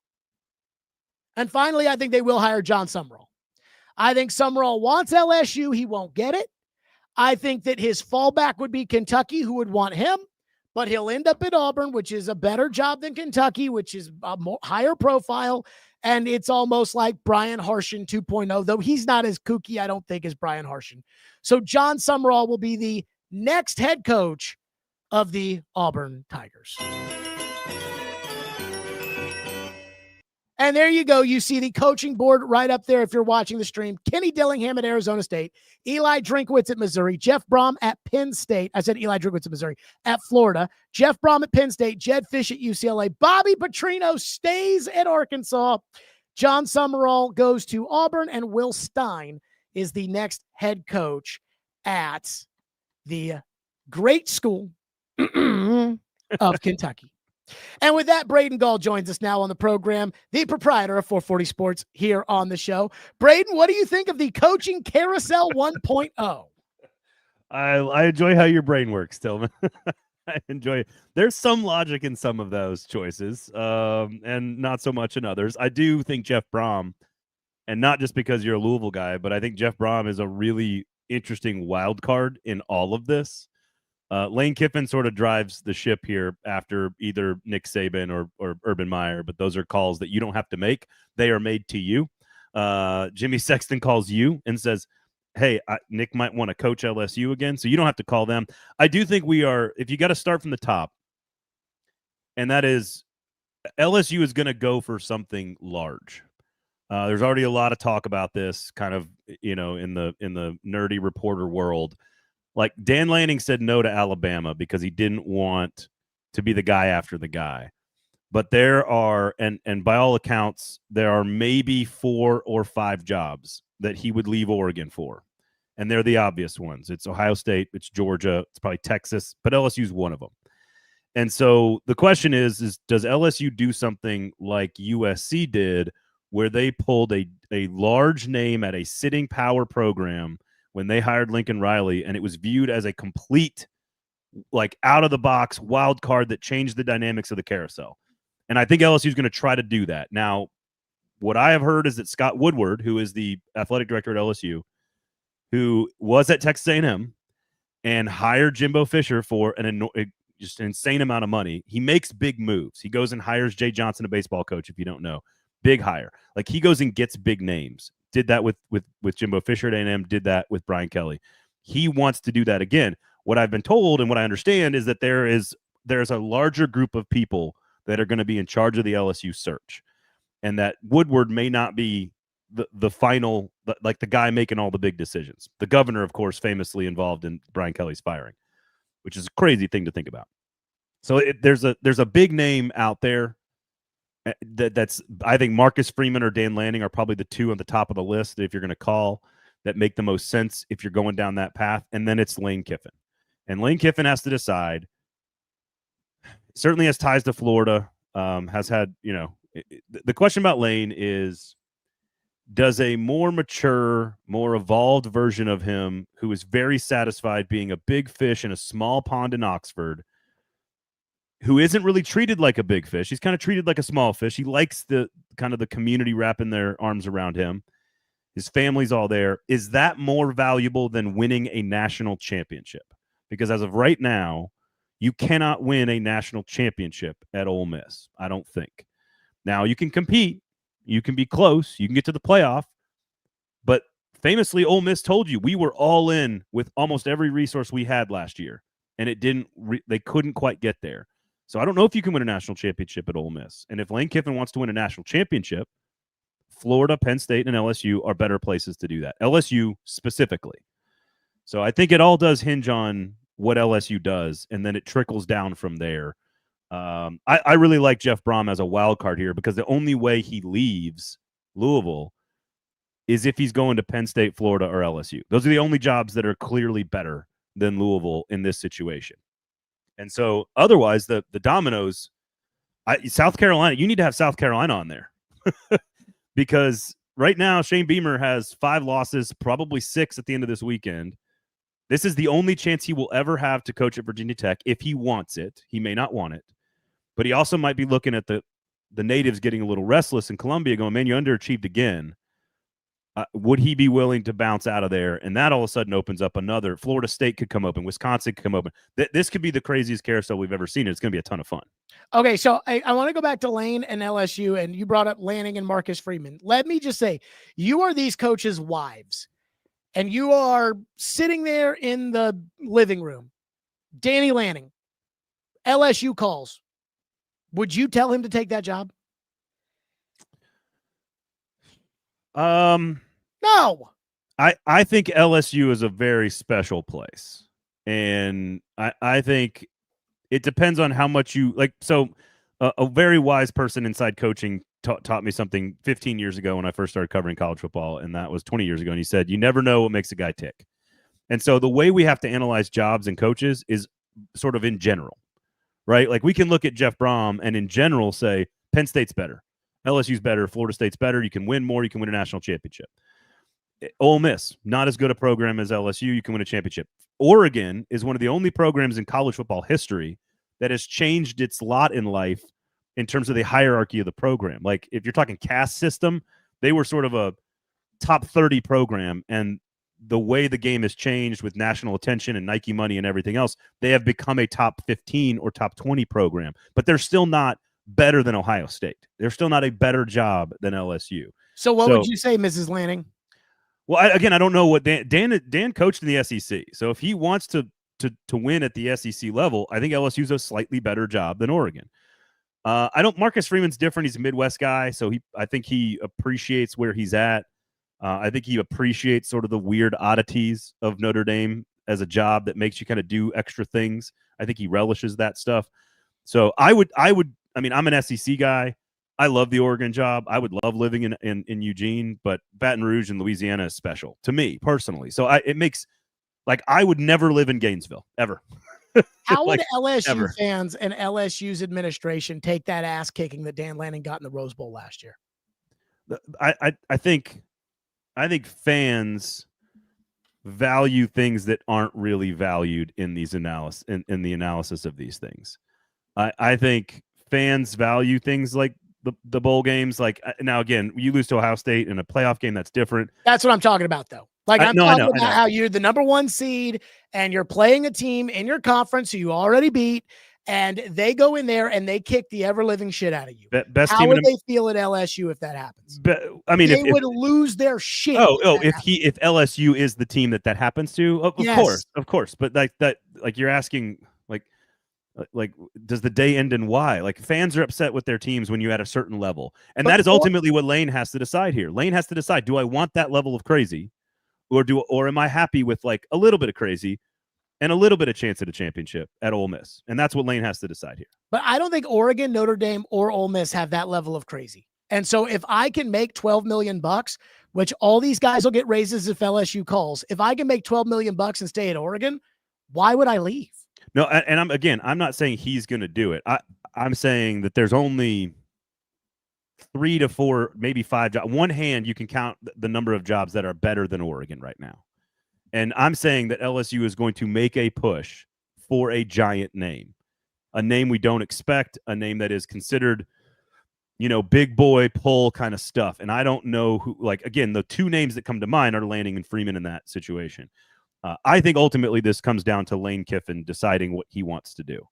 And finally, I think they will hire John Summerall. I think Summerall wants LSU. He won't get it. I think that his fallback would be Kentucky, who would want him, but he'll end up at Auburn, which is a better job than Kentucky, which is a more higher profile. And it's almost like Brian Harshin 2.0, though he's not as kooky, I don't think, as Brian Harshin. So John Summerall will be the next head coach of the Auburn Tigers. And there you go. You see the coaching board right up there if you're watching the stream. Kenny Dillingham at Arizona State, Eli Drinkwitz at Missouri, Jeff Brom at Penn State. I said Eli Drinkwitz at Missouri, at Florida, Jeff Brom at Penn State, Jed Fish at UCLA, Bobby Petrino stays at Arkansas, John Summerall goes to Auburn, and Will Stein is the next head coach at the great school of Kentucky. And with that, Braden Gall joins us now on the program, the proprietor of 440 Sports here on the show. Braden, what do you think of the coaching carousel 1.0? I enjoy how your brain works, Stillman. I enjoy it. There's some logic in some of those choices, and not so much in others. I do think Jeff Brom, and not just because you're a Louisville guy, but I think Jeff Brom is a really interesting wild card in all of this. Lane Kiffin sort of drives the ship here after either Nick Saban or Urban Meyer, but those are calls that you don't have to make. They are made to you. Jimmy Sexton calls you and says, hey, Nick might want to coach LSU again, so you don't have to call them. I do think we are, if you got to start from the top, and that is LSU is going to go for something large. There's already a lot of talk about this kind of, in the nerdy reporter world. Like Dan Lanning said no to Alabama because he didn't want to be the guy after the guy. But there are, and by all accounts, there are maybe 4 or 5 jobs that he would leave Oregon for. And they're the obvious ones. It's Ohio State, it's Georgia, it's probably Texas, but LSU's one of them. And so the question is does LSU do something like USC did where they pulled a large name at a sitting power program when they hired Lincoln Riley, and it was viewed as a complete, like, out-of-the-box wild card that changed the dynamics of the carousel. And I think LSU is going to try to do that. Now, what I have heard is that Scott Woodward, who is the athletic director at LSU, who was at Texas A&M and hired Jimbo Fisher for just an insane amount of money, he makes big moves. He goes and hires Jay Johnson, a baseball coach, if you don't know. Big hire. Like, he goes and gets big names. Did that with Jimbo Fisher at A&M, did that with Brian Kelly. He wants to do that again. What I've been told and what I understand is that there's a larger group of people that are going to be in charge of the LSU search, and that Woodward may not be the final, like the guy making all the big decisions. The governor, of course, famously involved in Brian Kelly's firing, which is a crazy thing to think about. So there's a big name out there. That's I think Marcus Freeman or Dan Lanning are probably the 2 on the top of the list if you're going to call that make the most sense if you're going down that path. And then it's Lane Kiffin. And Lane Kiffin has to decide. Certainly has ties to Florida, has had, the question about Lane is, does a more mature, more evolved version of him who is very satisfied being a big fish in a small pond in Oxford, who isn't really treated like a big fish. He's kind of treated like a small fish. He likes the kind of the community wrapping their arms around him. His family's all there. Is that more valuable than winning a national championship? Because as of right now, you cannot win a national championship at Ole Miss, I don't think. Now, you can compete. You can be close. You can get to the playoff. But famously, Ole Miss told you we were all in with almost every resource we had last year, and it didn't. They couldn't quite get there. So I don't know if you can win a national championship at Ole Miss. And if Lane Kiffin wants to win a national championship, Florida, Penn State, and LSU are better places to do that. LSU specifically. So I think it all does hinge on what LSU does, and then it trickles down from there. I really like Jeff Brom as a wild card here because the only way he leaves Louisville is if he's going to Penn State, Florida, or LSU. Those are the only jobs that are clearly better than Louisville in this situation. And so otherwise, the dominoes, South Carolina, you need to have South Carolina on there because right now Shane Beamer has 5 losses, probably 6 at the end of this weekend. This is the only chance he will ever have to coach at Virginia Tech if he wants it. He may not want it, but he also might be looking at the natives getting a little restless in Columbia going, man, you underachieved again. Would he be willing to bounce out of there? And that all of a sudden opens up another. Florida State could come open. Wisconsin could come open. This could be the craziest carousel we've ever seen. It's going to be a ton of fun. Okay, so I want to go back to Lane and LSU, and you brought up Lanning and Marcus Freeman. Let me just say, you are these coaches' wives, and you are sitting there in the living room. Danny Lanning, LSU calls. Would you tell him to take that job? No. I think LSU is a very special place. And I think it depends on how much you like. So a very wise person inside coaching taught me something 15 years ago when I first started covering college football. And that was 20 years ago. And he said, you never know what makes a guy tick. And so the way we have to analyze jobs and coaches is sort of in general, right? Like we can look at Jeff Brom and in general say Penn State's better, LSU's better, Florida State's better. You can win more. You can win a national championship. Ole Miss, not as good a program as LSU. You can win a championship. Oregon is one of the only programs in college football history that has changed its lot in life in terms of the hierarchy of the program. Like if you're talking caste system, they were sort of a top 30 program, and the way the game has changed with national attention and Nike money and everything else, they have become a top 15 or top 20 program, but they're still not better than Ohio State. They're still not a better job than LSU. So what would you say, Mrs. Lanning? Well, I don't know what Dan coached in the SEC. So if he wants to win at the SEC level, I think LSU's a slightly better job than Oregon. Marcus Freeman's different. He's a Midwest guy, so I think he appreciates where he's at. I think he appreciates sort of the weird oddities of Notre Dame as a job that makes you kind of do extra things. I think he relishes that stuff. So I mean, I'm an SEC guy. I love the Oregon job. I would love living in Eugene, but Baton Rouge and Louisiana is special to me personally. So it makes like I would never live in Gainesville ever. How would LSU fans and LSU's administration take that ass kicking that Dan Lanning got in the Rose Bowl last year? I think fans value things that aren't really valued in these in the analysis of these things. I think fans value things like the bowl games. Like now, again, you lose to Ohio State in a playoff game. That's different. That's what I'm talking about, though. Like I'm talking about how you're the number 1 seed and you're playing a team in your conference who you already beat, and they go in there and they kick the ever living shit out of you. How would they feel at LSU if that happens? I mean, they would lose their shit. If LSU is the team that happens to, of course. But like you're asking, like does the day end in why? Like fans are upset with their teams when you're at a certain level, and that is ultimately what Lane has to decide here. Lane has to decide: do I want that level of crazy, or am I happy with like a little bit of crazy and a little bit of chance at a championship at Ole Miss? And that's what Lane has to decide here. But I don't think Oregon, Notre Dame, or Ole Miss have that level of crazy. And so if I can make $12 million, which all these guys will get raises if LSU calls, if I can make $12 million and stay at Oregon, why would I leave? No, and I'm not saying he's going to do it. I'm saying that there's only 3 to 4, maybe 5 jobs. One hand, you can count the number of jobs that are better than Oregon right now. And I'm saying that LSU is going to make a push for a giant name, a name we don't expect, a name that is considered, big boy pull kind of stuff. And I don't know who, again, the 2 names that come to mind are Lanning and Freeman in that situation. I think ultimately this comes down to Lane Kiffin deciding what he wants to do.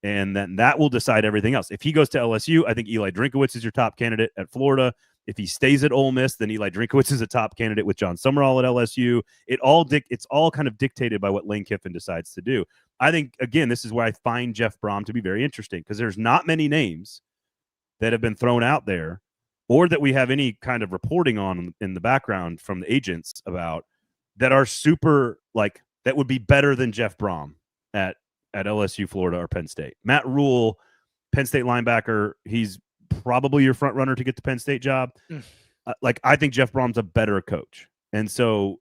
And then that will decide everything else. If he goes to LSU, I think Eli Drinkowitz is your top candidate at Florida. If he stays at Ole Miss, then Eli Drinkowitz is a top candidate with John Summerall at LSU. It's all kind of dictated by what Lane Kiffin decides to do. I think, again, this is where I find Jeff Brom to be very interesting because there's not many names that have been thrown out there or that we have any kind of reporting on in the background from the agents about that are super, that would be better than Jeff Brom at LSU, Florida, or Penn State. Matt Rule, Penn State linebacker, he's probably your front runner to get the Penn State job. I think Jeff Brom's a better coach. And so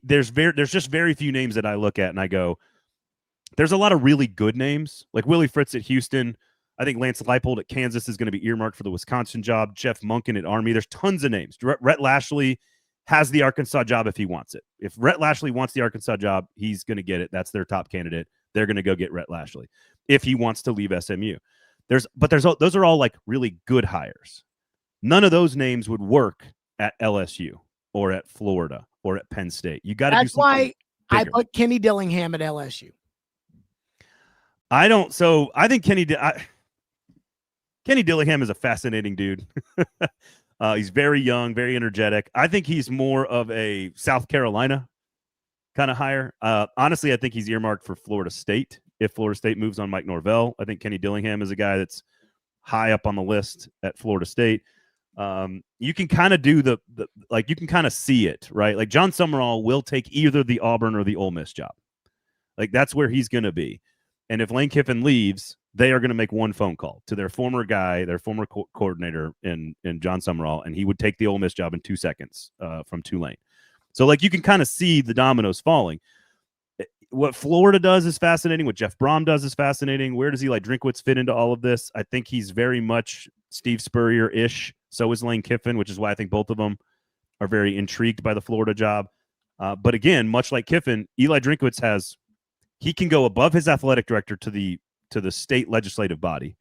there's just very few names that I look at and I go, there's a lot of really good names, like Willie Fritz at Houston. I think Lance Leipold at Kansas is going to be earmarked for the Wisconsin job. Jeff Monken at Army. There's tons of names. Rhett Lashley has the Arkansas job if he wants it. If Rhett Lashley wants the Arkansas job, he's going to get it. That's their top candidate. They're going to go get Rhett Lashley if he wants to leave SMU. Those are all really good hires. None of those names would work at LSU or at Florida or at Penn State. You got to do something. That's why I put Kenny Dillingham at LSU. I think Kenny Dillingham is a fascinating dude. He's very young, very energetic. I think he's more of a South Carolina kind of hire. Honestly, I think he's earmarked for Florida State. If Florida State moves on Mike Norvell, I think Kenny Dillingham is a guy that's high up on the list at Florida State. You can kind of do you can kind of see it, right? Like John Summerall will take either the Auburn or the Ole Miss job. Like that's where he's going to be. And if Lane Kiffin leaves, they are going to make one phone call to their former guy, their former coordinator in John Summerall, and he would take the Ole Miss job in 2 seconds from Tulane. So like you can kind of see the dominoes falling. What Florida does is fascinating. What Jeff Brom does is fascinating. Where does Eli Drinkwitz fit into all of this? I think he's very much Steve Spurrier-ish. So is Lane Kiffin, which is why I think both of them are very intrigued by the Florida job. But again, much like Kiffin, Eli Drinkwitz he can go above his athletic director to the state legislative body.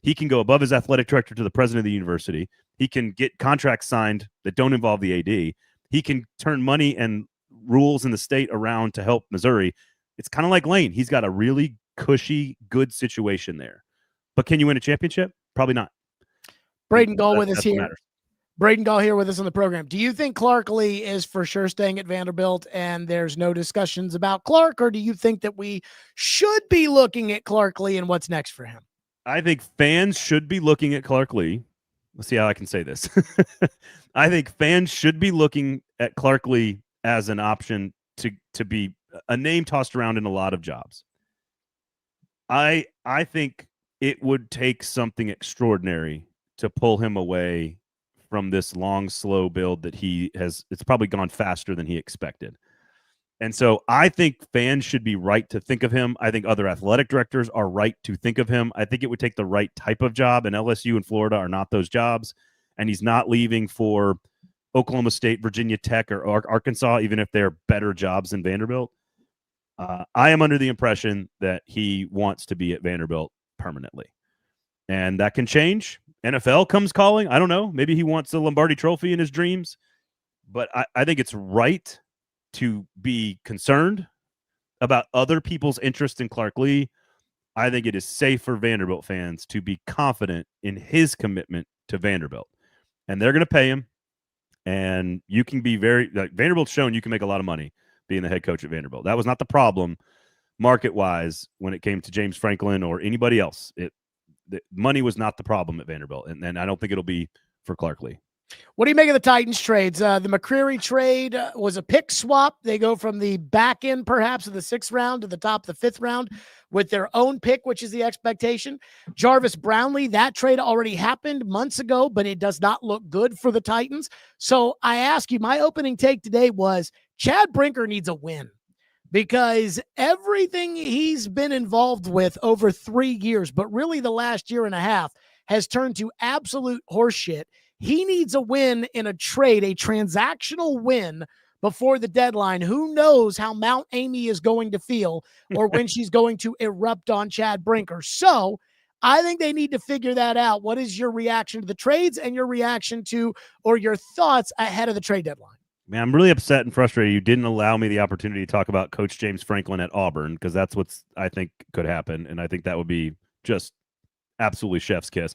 He can go above his athletic director to the president of the university. He can get contracts signed that don't involve the AD. He can turn money and rules in the state around to help Missouri. It's kind of like Lane. He's got a really cushy, good situation there. But can you win a championship? Probably not. Braden Gall with us here. Braden Gall here with us on the program. Do you think Clark Lee is for sure staying at Vanderbilt and there's no discussions about Clark, or do you think that we should be looking at Clark Lee and what's next for him? I think fans should be looking at Clark Lee. Let's see how I can say this. I think fans should be looking at Clark Lee as an option to be a name tossed around in a lot of jobs. I think it would take something extraordinary to pull him away from this long, slow build that it's probably gone faster than he expected. And so I think fans should be right to think of him. I think other athletic directors are right to think of him. I think it would take the right type of job, and LSU and Florida are not those jobs. And he's not leaving for Oklahoma State, Virginia Tech, or Arkansas, even if they're better jobs than Vanderbilt. I am under the impression that he wants to be at Vanderbilt permanently. And that can change. NFL comes calling. I don't know. Maybe he wants the Lombardi Trophy in his dreams. But I think it's right to be concerned about other people's interest in Clark Lee. I think it is safe for Vanderbilt fans to be confident in his commitment to Vanderbilt. And they're going to pay him. And you can be Vanderbilt's shown you can make a lot of money being the head coach at Vanderbilt. That was not the problem market-wise when it came to James Franklin or anybody else. The money was not the problem at Vanderbilt, and I don't think it'll be for Clark Lee. What do you make of the Titans trades? The McCreary trade was a pick swap. They go from the back end, perhaps, of the 6th round to the top of the 5th round with their own pick, which is the expectation. Jarvis Brownlee, that trade already happened months ago, but it does not look good for the Titans. So I ask you, my opening take today was Chad Brinker needs a win, because everything he's been involved with over 3 years, but really the last year and a half, has turned to absolute horseshit. He needs a win in a trade, a transactional win before the deadline. Who knows how Mount Amy is going to feel or when she's going to erupt on Chad Brinker. So I think they need to figure that out. What is your reaction to the trades and your reaction to, or your thoughts ahead of the trade deadline? Man, I'm really upset and frustrated you didn't allow me the opportunity to talk about Coach James Franklin at Auburn, because that's what I think could happen, and I think that would be just absolutely chef's kiss.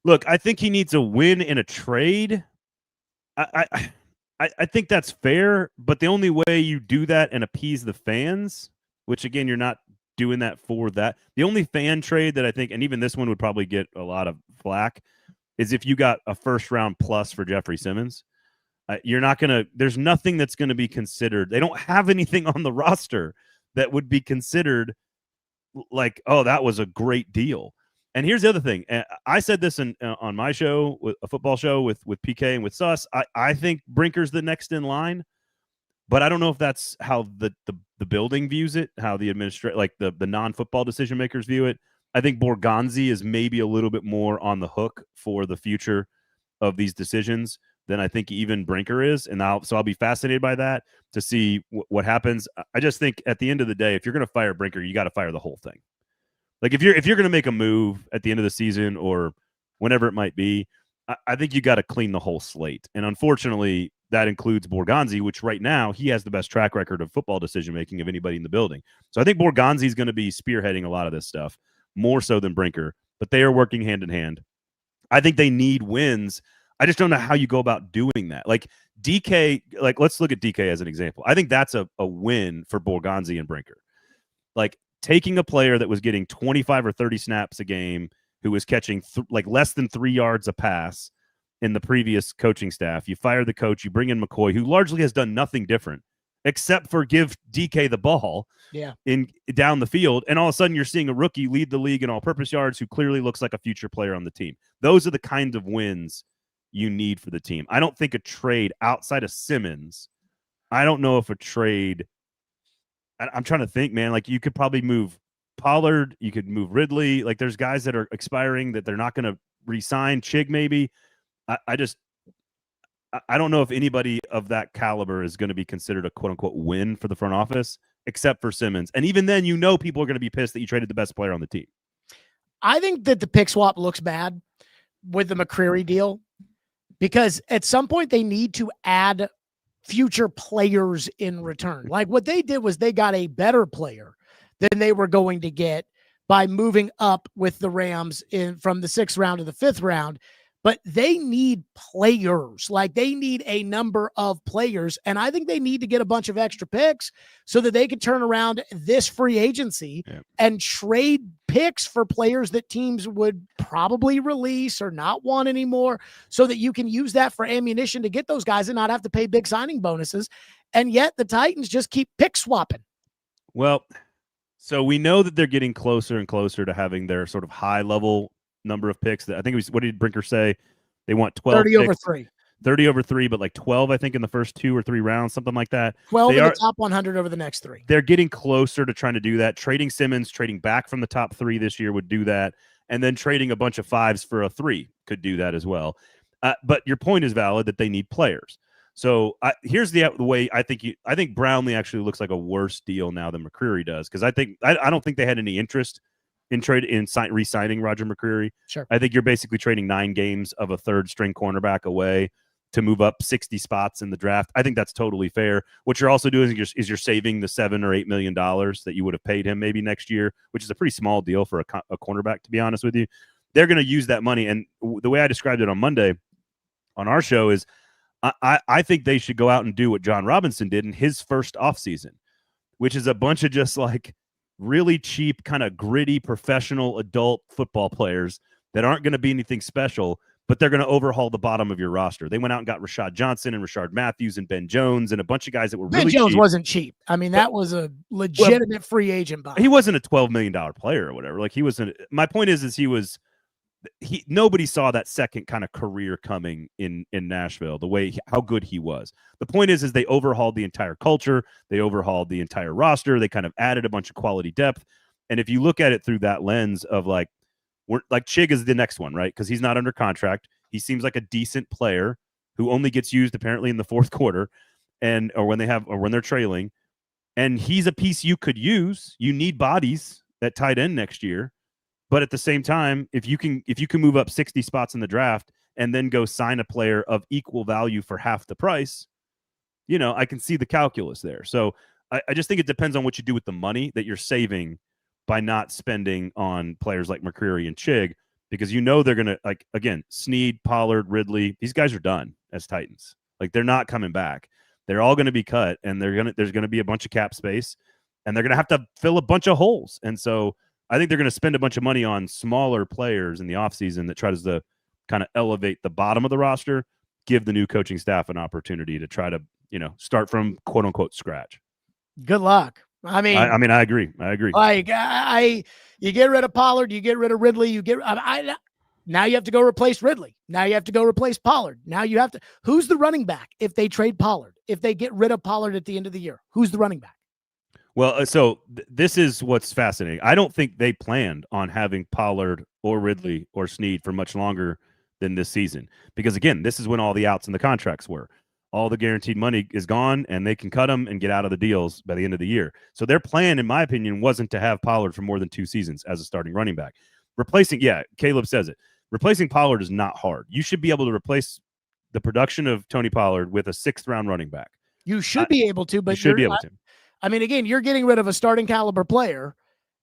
Look, I think he needs a win in a trade. I think that's fair, but the only way you do that and appease the fans, which again, you're not doing that for that. The only fan trade that I think, and even this one would probably get a lot of flack, is if you got a 1st round plus for Jeffrey Simmons. You're not going to, there's nothing that's going to be considered. They don't have anything on the roster that would be considered like, oh, that was a great deal. And here's the other thing. I said this on my show, a football show with PK and with Suss. I think Brinker's the next in line, but I don't know if that's how the building views it, how the the non-football decision makers view it. I think Borgonzi is maybe a little bit more on the hook for the future of these decisions than I think even Brinker is. And so I'll be fascinated by that to see what happens. I just think at the end of the day, if you're going to fire Brinker, you got to fire the whole thing. Like if you're going to make a move at the end of the season or whenever it might be, I think you got to clean the whole slate. And unfortunately, that includes Borgonzi, which right now he has the best track record of football decision-making of anybody in the building. So I think Borgonzi is going to be spearheading a lot of this stuff, more so than Brinker, but they are working hand in hand. I think they need wins. I just don't know how you go about doing that. Like DK, let's look at DK as an example. I think that's a win for Borgonzi and Brinker. Like taking a player that was getting 25 or 30 snaps a game, who was catching less than 3 yards a pass, in the previous coaching staff. You fire the coach, you bring in McCoy, who largely has done nothing different except for give DK the ball in down the field, and all of a sudden you're seeing a rookie lead the league in all-purpose yards who clearly looks like a future player on the team. Those are the kind of wins you need for the team. I don't think a trade outside of Simmons, I don't know if a trade, I'm trying to think, man, like you could probably move Pollard, you could move Ridley, like there's guys that are expiring that they're not going to re-sign, Chig maybe. I don't know if anybody of that caliber is going to be considered a quote-unquote win for the front office, except for Simmons. And even then, you know people are going to be pissed that you traded the best player on the team. I think that the pick swap looks bad with the McCreary deal because at some point they need to add future players in return. Like what they did was they got a better player than they were going to get by moving up with the Rams from the 6th round to the 5th round. But they need players, like they need a number of players. And I think they need to get a bunch of extra picks so that they can turn around this free agency and trade picks for players that teams would probably release or not want anymore so that you can use that for ammunition to get those guys and not have to pay big signing bonuses. And yet the Titans just keep pick swapping. Well, so we know that they're getting closer and closer to having their sort of high level number of picks. That I think it was, what did Brinker say? They want 12 30 picks, over 3. 30 over 3, but like 12, I think, in the first 2 or 3 rounds, something like that. 12 in the top 100 over the next 3. They're getting closer to trying to do that. Trading Simmons, trading back from the top 3 this year would do that. And then trading a bunch of 5s for a 3 could do that as well. But your point is valid that they need players. So here's the way I think Brownlee actually looks like a worse deal now than McCreary does, because I don't think they had any interest in re-signing Roger McCreary. Sure. I think you're basically trading 9 games of a 3rd-string cornerback away to move up 60 spots in the draft. I think that's totally fair. What you're also doing is you're saving the $7 or $8 million that you would have paid him maybe next year, which is a pretty small deal for a cornerback, to be honest with you. They're going to use that money, and the way I described it on Monday on our show is I think they should go out and do what John Robinson did in his first offseason, which is a bunch of just like really cheap, kind of gritty, professional adult football players that aren't going to be anything special, but they're going to overhaul the bottom of your roster. They went out and got Rashad Johnson and Rashard Matthews and Ben Jones and a bunch of guys that were really cheap. Ben Jones wasn't cheap. I mean, that was a legitimate free agent buy. He wasn't a $12 million player or whatever. Like he wasn't. My point is nobody saw that second kind of career coming in Nashville, the way how good he was. The point is they overhauled the entire culture. They overhauled the entire roster. They kind of added a bunch of quality depth. And if you look at it through that lens of like Chig is the next one, right? Because he's not under contract. He seems like a decent player who only gets used apparently in the 4th quarter or when they're trailing. And he's a piece you could use. You need bodies at tight end next year. But at the same time, if you can move up 60 spots in the draft and then go sign a player of equal value for half the price, I can see the calculus there. So I just think it depends on what you do with the money that you're saving by not spending on players like McCreary and Chig, because they're going to, like, again, Snead, Pollard, Ridley, these guys are done as Titans. Like, they're not coming back. They're all going to be cut, and there's going to be a bunch of cap space, and they're going to have to fill a bunch of holes. And so I think they're going to spend a bunch of money on smaller players in the offseason that tries to kind of elevate the bottom of the roster, give the new coaching staff an opportunity to try to, start from quote unquote scratch. Good luck. I mean, I agree. Like you get rid of Pollard, you get rid of Ridley, now you have to go replace Ridley. Now you have to go replace Pollard. Now you have to, who's the running back if they trade Pollard? If they get rid of Pollard at the end of the year, who's the running back? Well, so this is what's fascinating. I don't think they planned on having Pollard or Ridley or Snead for much longer than this season. Because, again, this is when all the outs and the contracts were. All the guaranteed money is gone, and they can cut them and get out of the deals by the end of the year. So their plan, in my opinion, wasn't to have Pollard for more than 2 seasons as a starting running back. Caleb says it. Replacing Pollard is not hard. You should be able to replace the production of Tony Pollard with a 6th-round running back. You should be able to, but you should be able to. I mean, again, you're getting rid of a starting caliber player,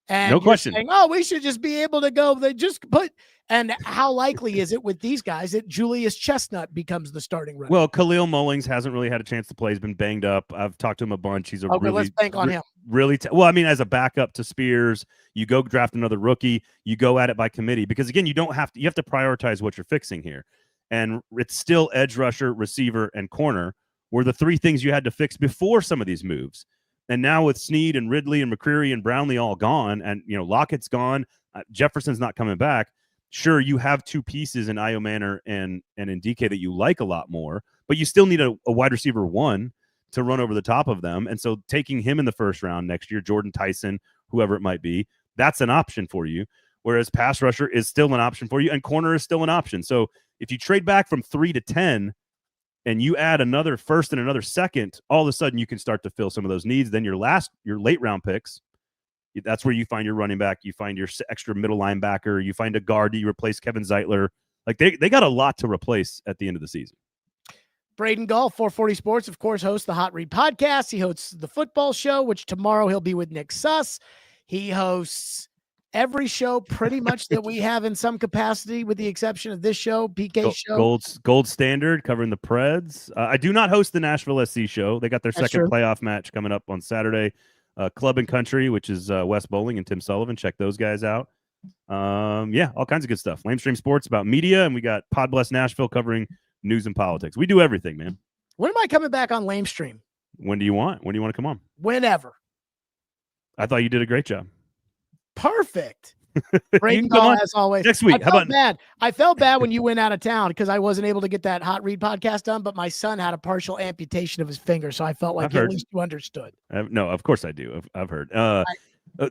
and no question. Saying, we should just be able to go. They just put. And how likely is it with these guys that Julius Chestnut becomes the starting runner? Well, Khalil Mullings hasn't really had a chance to play. He's been banged up. I've talked to him a bunch. He's let's bank on him. As a backup to Spears, you go draft another rookie. You go at it by committee because, again, you have to prioritize what you're fixing here. And it's still edge rusher, receiver, and corner were the three things you had to fix before some of these moves. And now with Snead and Ridley and McCreary and Brownlee all gone, and Lockett's gone, Jefferson's not coming back. Sure, you have two pieces in Io Manor and in DK that you like a lot more, but you still need a wide receiver 1 to run over the top of them. And so taking him in the first round next year, Jordan Tyson, whoever it might be, that's an option for you. Whereas pass rusher is still an option for you, and corner is still an option. So if you trade back from 3 to 10 and you add another first and another second, all of a sudden you can start to fill some of those needs. Then your late round picks, that's where you find your running back, you find your extra middle linebacker, you find a guard that you replace Kevin Zeitler. Like they got a lot to replace at the end of the season. Braden Gall, 440 Sports, of course, hosts the Hot Read podcast. He hosts the football show, which tomorrow he'll be with Nick Suss. He hosts every show pretty much that we have in some capacity, with the exception of this show, PK show. Gold Standard, covering the Preds. I do not host the Nashville SC show. They got their second playoff match coming up on Saturday. Club and Country, which is Wes Bowling and Tim Sullivan. Check those guys out. All kinds of good stuff. Lamestream Sports about media, and we got Pod Bless Nashville covering news and politics. We do everything, man. When am I coming back on Lamestream? When do you want to come on? Whenever. I thought you did a great job. Perfect. Braden Gall, as always. Next week. I felt bad when you went out of town because I wasn't able to get that Hot Read podcast done, but my son had a partial amputation of his finger, so I felt like at least you understood. No, of course I do. I've heard.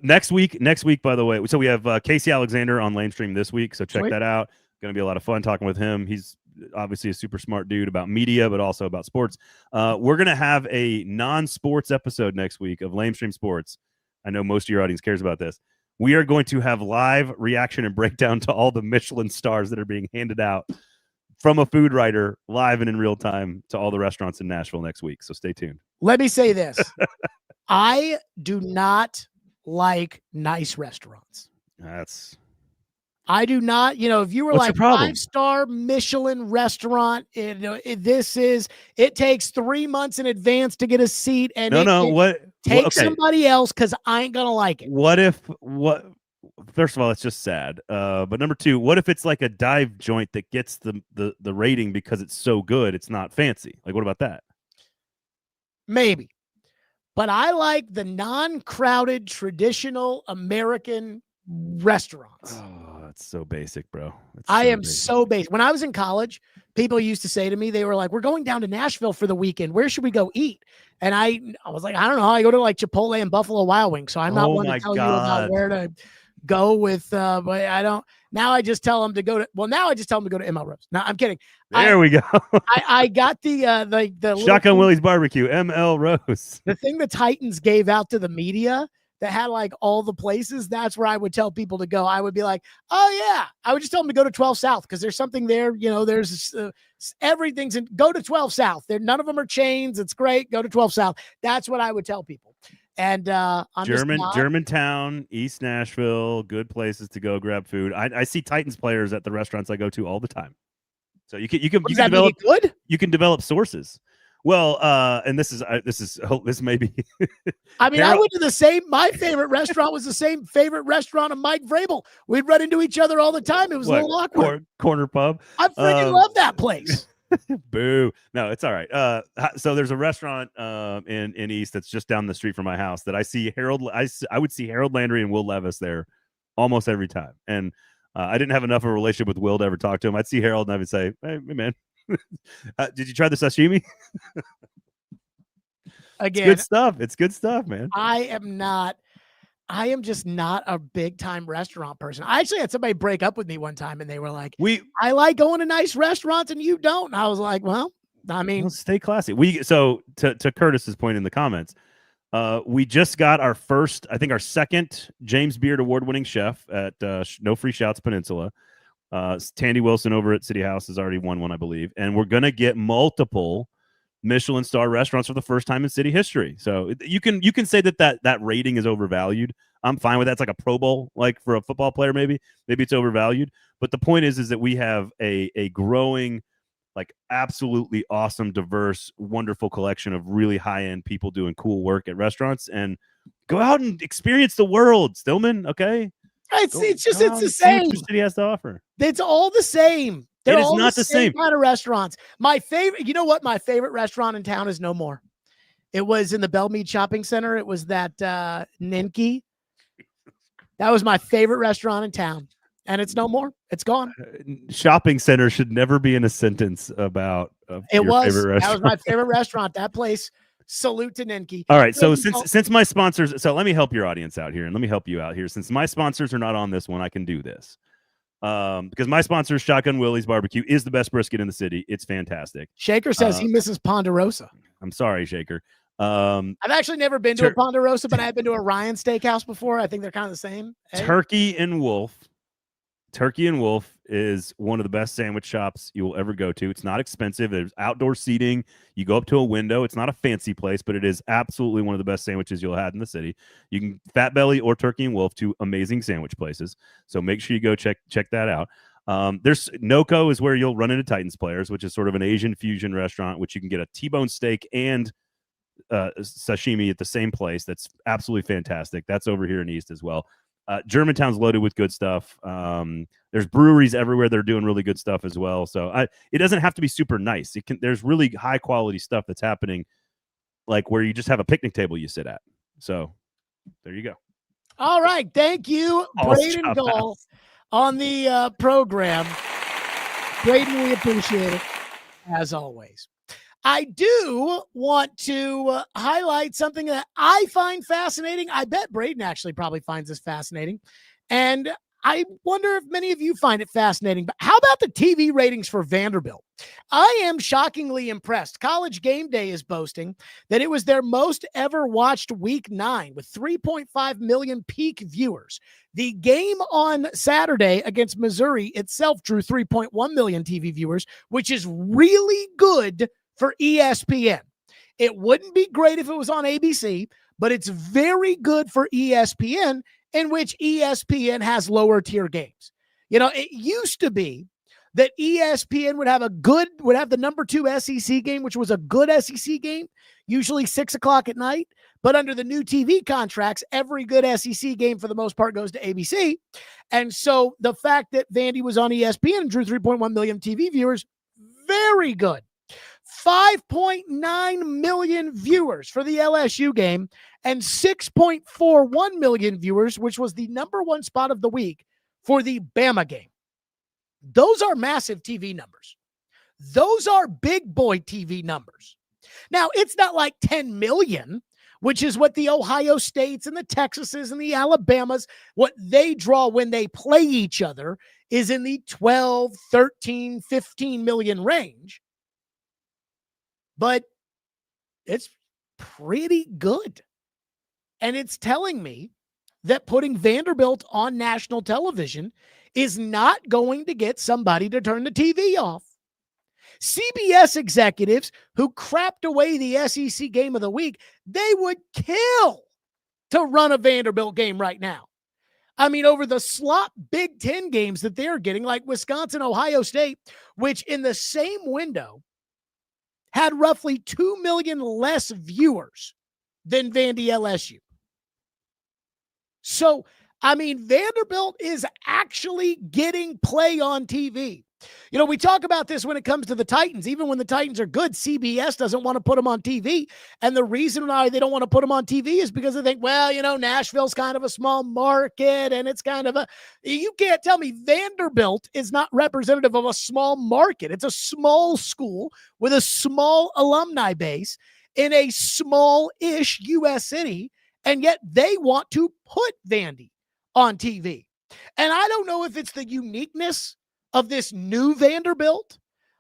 Next week, by the way, so we have Casey Alexander on Lamestream this week, so check that out. Going to be a lot of fun talking with him. He's obviously a super smart dude about media, but also about sports. We're going to have a non-sports episode next week of Lamestream Sports. I know most of your audience cares about this. We are going to have live reaction and breakdown to all the Michelin stars that are being handed out from a food writer live and in real time to all the restaurants in Nashville next week. So stay tuned. Let me say this. I do not like nice restaurants. I do not, if you were What's like your problem? 5-star Michelin restaurant, it takes 3 months in advance to get a seat, and take somebody else because I ain't gonna like it. First of all, it's just sad. But number two, what if it's like a dive joint that gets the rating because it's so good, it's not fancy? Like, what about that? Maybe. But I like the non-crowded, traditional American restaurants. Oh, that's so basic, bro. I am so basic. When I was in college, people used to say to me, they were like, we're going down to Nashville for the weekend. Where should we go eat? And I was like, I don't know. I go to like Chipotle and Buffalo Wild Wings. So I'm not one to tell you about where to go with, but I don't. Now I just tell them to go to, ML Rose. No, I'm kidding. There we go. I got the Shotgun Willie's Barbecue, ML Rose. The thing the Titans gave out to the media that had like all the places, that's where I would tell people to go. I would be like, oh yeah. I would just tell them to go to 12 South because there's something there. There's everything's in, go to 12 South. None of them are chains. It's great. Go to 12 South. That's what I would tell people. And Germantown, East Nashville, good places to go grab food. I see Titans players at the restaurants I go to all the time. So you can develop good. You can develop sources. Well, and this may be. I mean, I went to my favorite restaurant was the same favorite restaurant of Mike Vrabel. We'd run into each other all the time. It was a little awkward. Corner pub. I freaking love that place. Boo. No, it's all right. So there's a restaurant in East that's just down the street from my house that I see I would see Harold Landry and Will Levis there almost every time. And I didn't have enough of a relationship with Will to ever talk to him. I'd see Harold and I would say, hey man, did you try the sashimi? Again, it's good stuff, man. I am just not a big time restaurant person. I actually had somebody break up with me one time and they were like, I like going to nice restaurants and you don't. And I was like, well, I mean, stay classy. So to Curtis's point in the comments, we just got our second James Beard award-winning chef at No Free Shouts Peninsula. Tandy Wilson over at City House has already won one, I believe. And we're going to get multiple Michelin star restaurants for the first time in city history. So you can say that rating is overvalued. I'm fine with that. It's like a Pro Bowl, like for a football player, maybe it's overvalued. But the point is that we have a growing, like absolutely awesome, diverse, wonderful collection of really high-end people doing cool work at restaurants. And go out and experience the world, Stillman, okay? It's the same. The city has to offer. It's all the same. They're It is all not the same kind of restaurants. My favorite, you know what? My favorite restaurant in town is no more. It was in the Belmead Shopping Center. It was that Ninki. That was my favorite restaurant in town. And it's no more. It's gone. Shopping center should never be in a sentence about It your was. favorite restaurant. That was my favorite restaurant. That place. Salute to Ninki. All right. So since my sponsors, so let me help your audience out here, and let me help you out here. Since my sponsors are not on this one, I can do this. Because my sponsor, Shotgun Willie's Barbecue, is the best brisket in the city. It's fantastic. Shaker says he misses Ponderosa. I'm sorry, Shaker. I've actually never been to a Ponderosa, but I've been to a Ryan Steakhouse before. I think they're kind of the same. Hey? Turkey and Wolf is one of the best sandwich shops you will ever go to. It's not expensive. There's outdoor seating. You go up to a window. It's not a fancy place, but it is absolutely one of the best sandwiches you'll have in the city. You can Fat Belly or Turkey and Wolf, two amazing sandwich places. So make sure you go check that out. There's Noco is where you'll run into Titans Players, which is sort of an Asian fusion restaurant, which you can get a T-bone steak and sashimi at the same place. That's absolutely fantastic. That's over here in East as well. Germantown's loaded with good stuff. There's breweries everywhere that are doing really good stuff as well. So it doesn't have to be super nice. There's really high quality stuff that's happening, like where you just have a picnic table you sit at. So there you go. All right. Thank you, Braden Gall, on the program. Braden, we appreciate it, as always. I do want to highlight something that I find fascinating. I bet Braden actually probably finds this fascinating. And I wonder if many of you find it fascinating. But how about the TV ratings for Vanderbilt? I am shockingly impressed. College Game Day is boasting that it was their most ever watched week 9 with 3.5 million peak viewers. The game on Saturday against Missouri itself drew 3.1 million TV viewers, which is really good for ESPN. It wouldn't be great if it was on ABC, but it's very good for ESPN, in which ESPN has lower tier games. You know, it used to be that ESPN would have the number 2 SEC game, which was a good SEC game, usually 6:00 at night. But under the new TV contracts, every good SEC game for the most part goes to ABC. And so the fact that Vandy was on ESPN and drew 3.1 million TV viewers, very good. 5.9 million viewers for the LSU game and 6.41 million viewers, which was the number 1 spot of the week for the Bama game. Those are massive TV numbers. Those are big boy TV numbers. Now, it's not like 10 million, which is what the Ohio States and the Texases and the Alabamas, what they draw when they play each other is in the 12, 13, 15 million range. But it's pretty good. And it's telling me that putting Vanderbilt on national television is not going to get somebody to turn the TV off. CBS executives who crapped away the SEC game of the week, they would kill to run a Vanderbilt game right now. I mean, over the slot Big Ten games that they're getting, like Wisconsin, Ohio State, which in the same window had roughly 2 million less viewers than Vandy LSU. So, I mean, Vanderbilt is actually getting play on TV. You know, we talk about this when it comes to the Titans. Even when the Titans are good, CBS doesn't want to put them on TV. And the reason why they don't want to put them on TV is because they think, well, you know, Nashville's kind of a small market and it's kind of you can't tell me Vanderbilt is not representative of a small market. It's a small school with a small alumni base in a small-ish U.S. city, and yet they want to put Vandy on TV. And I don't know if it's the uniqueness of this new Vanderbilt,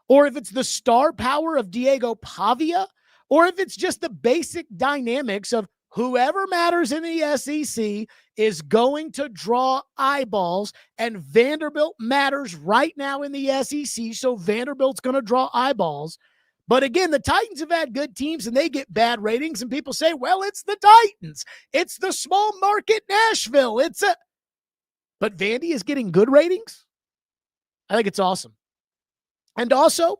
or if it's the star power of Diego Pavia, or if it's just the basic dynamics of whoever matters in the SEC is going to draw eyeballs, and Vanderbilt matters right now in the SEC, so Vanderbilt's going to draw eyeballs. But again, the Titans have had good teams and they get bad ratings, and people say, well, it's the Titans. It's the small market Nashville. But Vandy is getting good ratings. I think it's awesome. And also,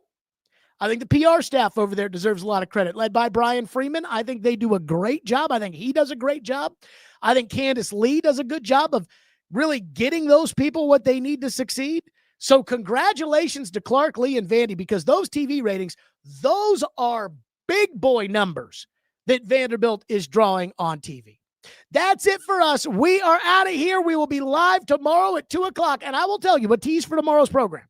I think the PR staff over there deserves a lot of credit. Led by Brian Freeman, I think they do a great job. I think he does a great job. I think Candace Lee does a good job of really getting those people what they need to succeed. So congratulations to Clark, Lee, and Vandy, because those TV ratings, those are big boy numbers that Vanderbilt is drawing on TV. That's it for us. We are out of here. We will be live tomorrow at 2 o'clock. And I will tell you a tease for tomorrow's program,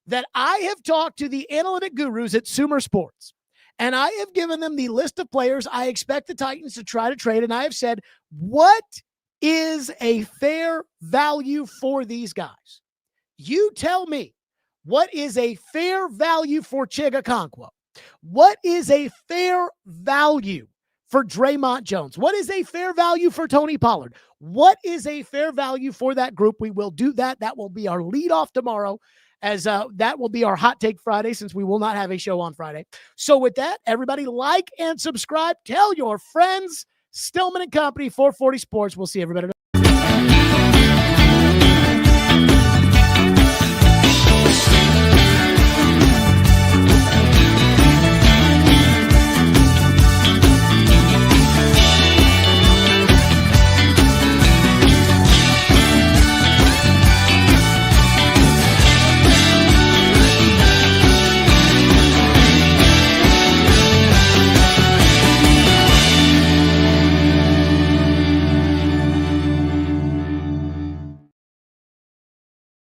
that I have talked to the analytic gurus at Sumer Sports, and I have given them the list of players I expect the Titans to try to trade. And I have said, what is a fair value for these guys? You tell me, what is a fair value for Chigakonkwo? What is a fair value for Draymond Jones? What is a fair value for Tony Pollard? What is a fair value for that group? We will do that. That will be our leadoff tomorrow, as that will be our Hot Take Friday, since we will not have a show on Friday. So with that, everybody like and subscribe. Tell your friends. Stillman and Company, 440 Sports. We'll see everybody tomorrow.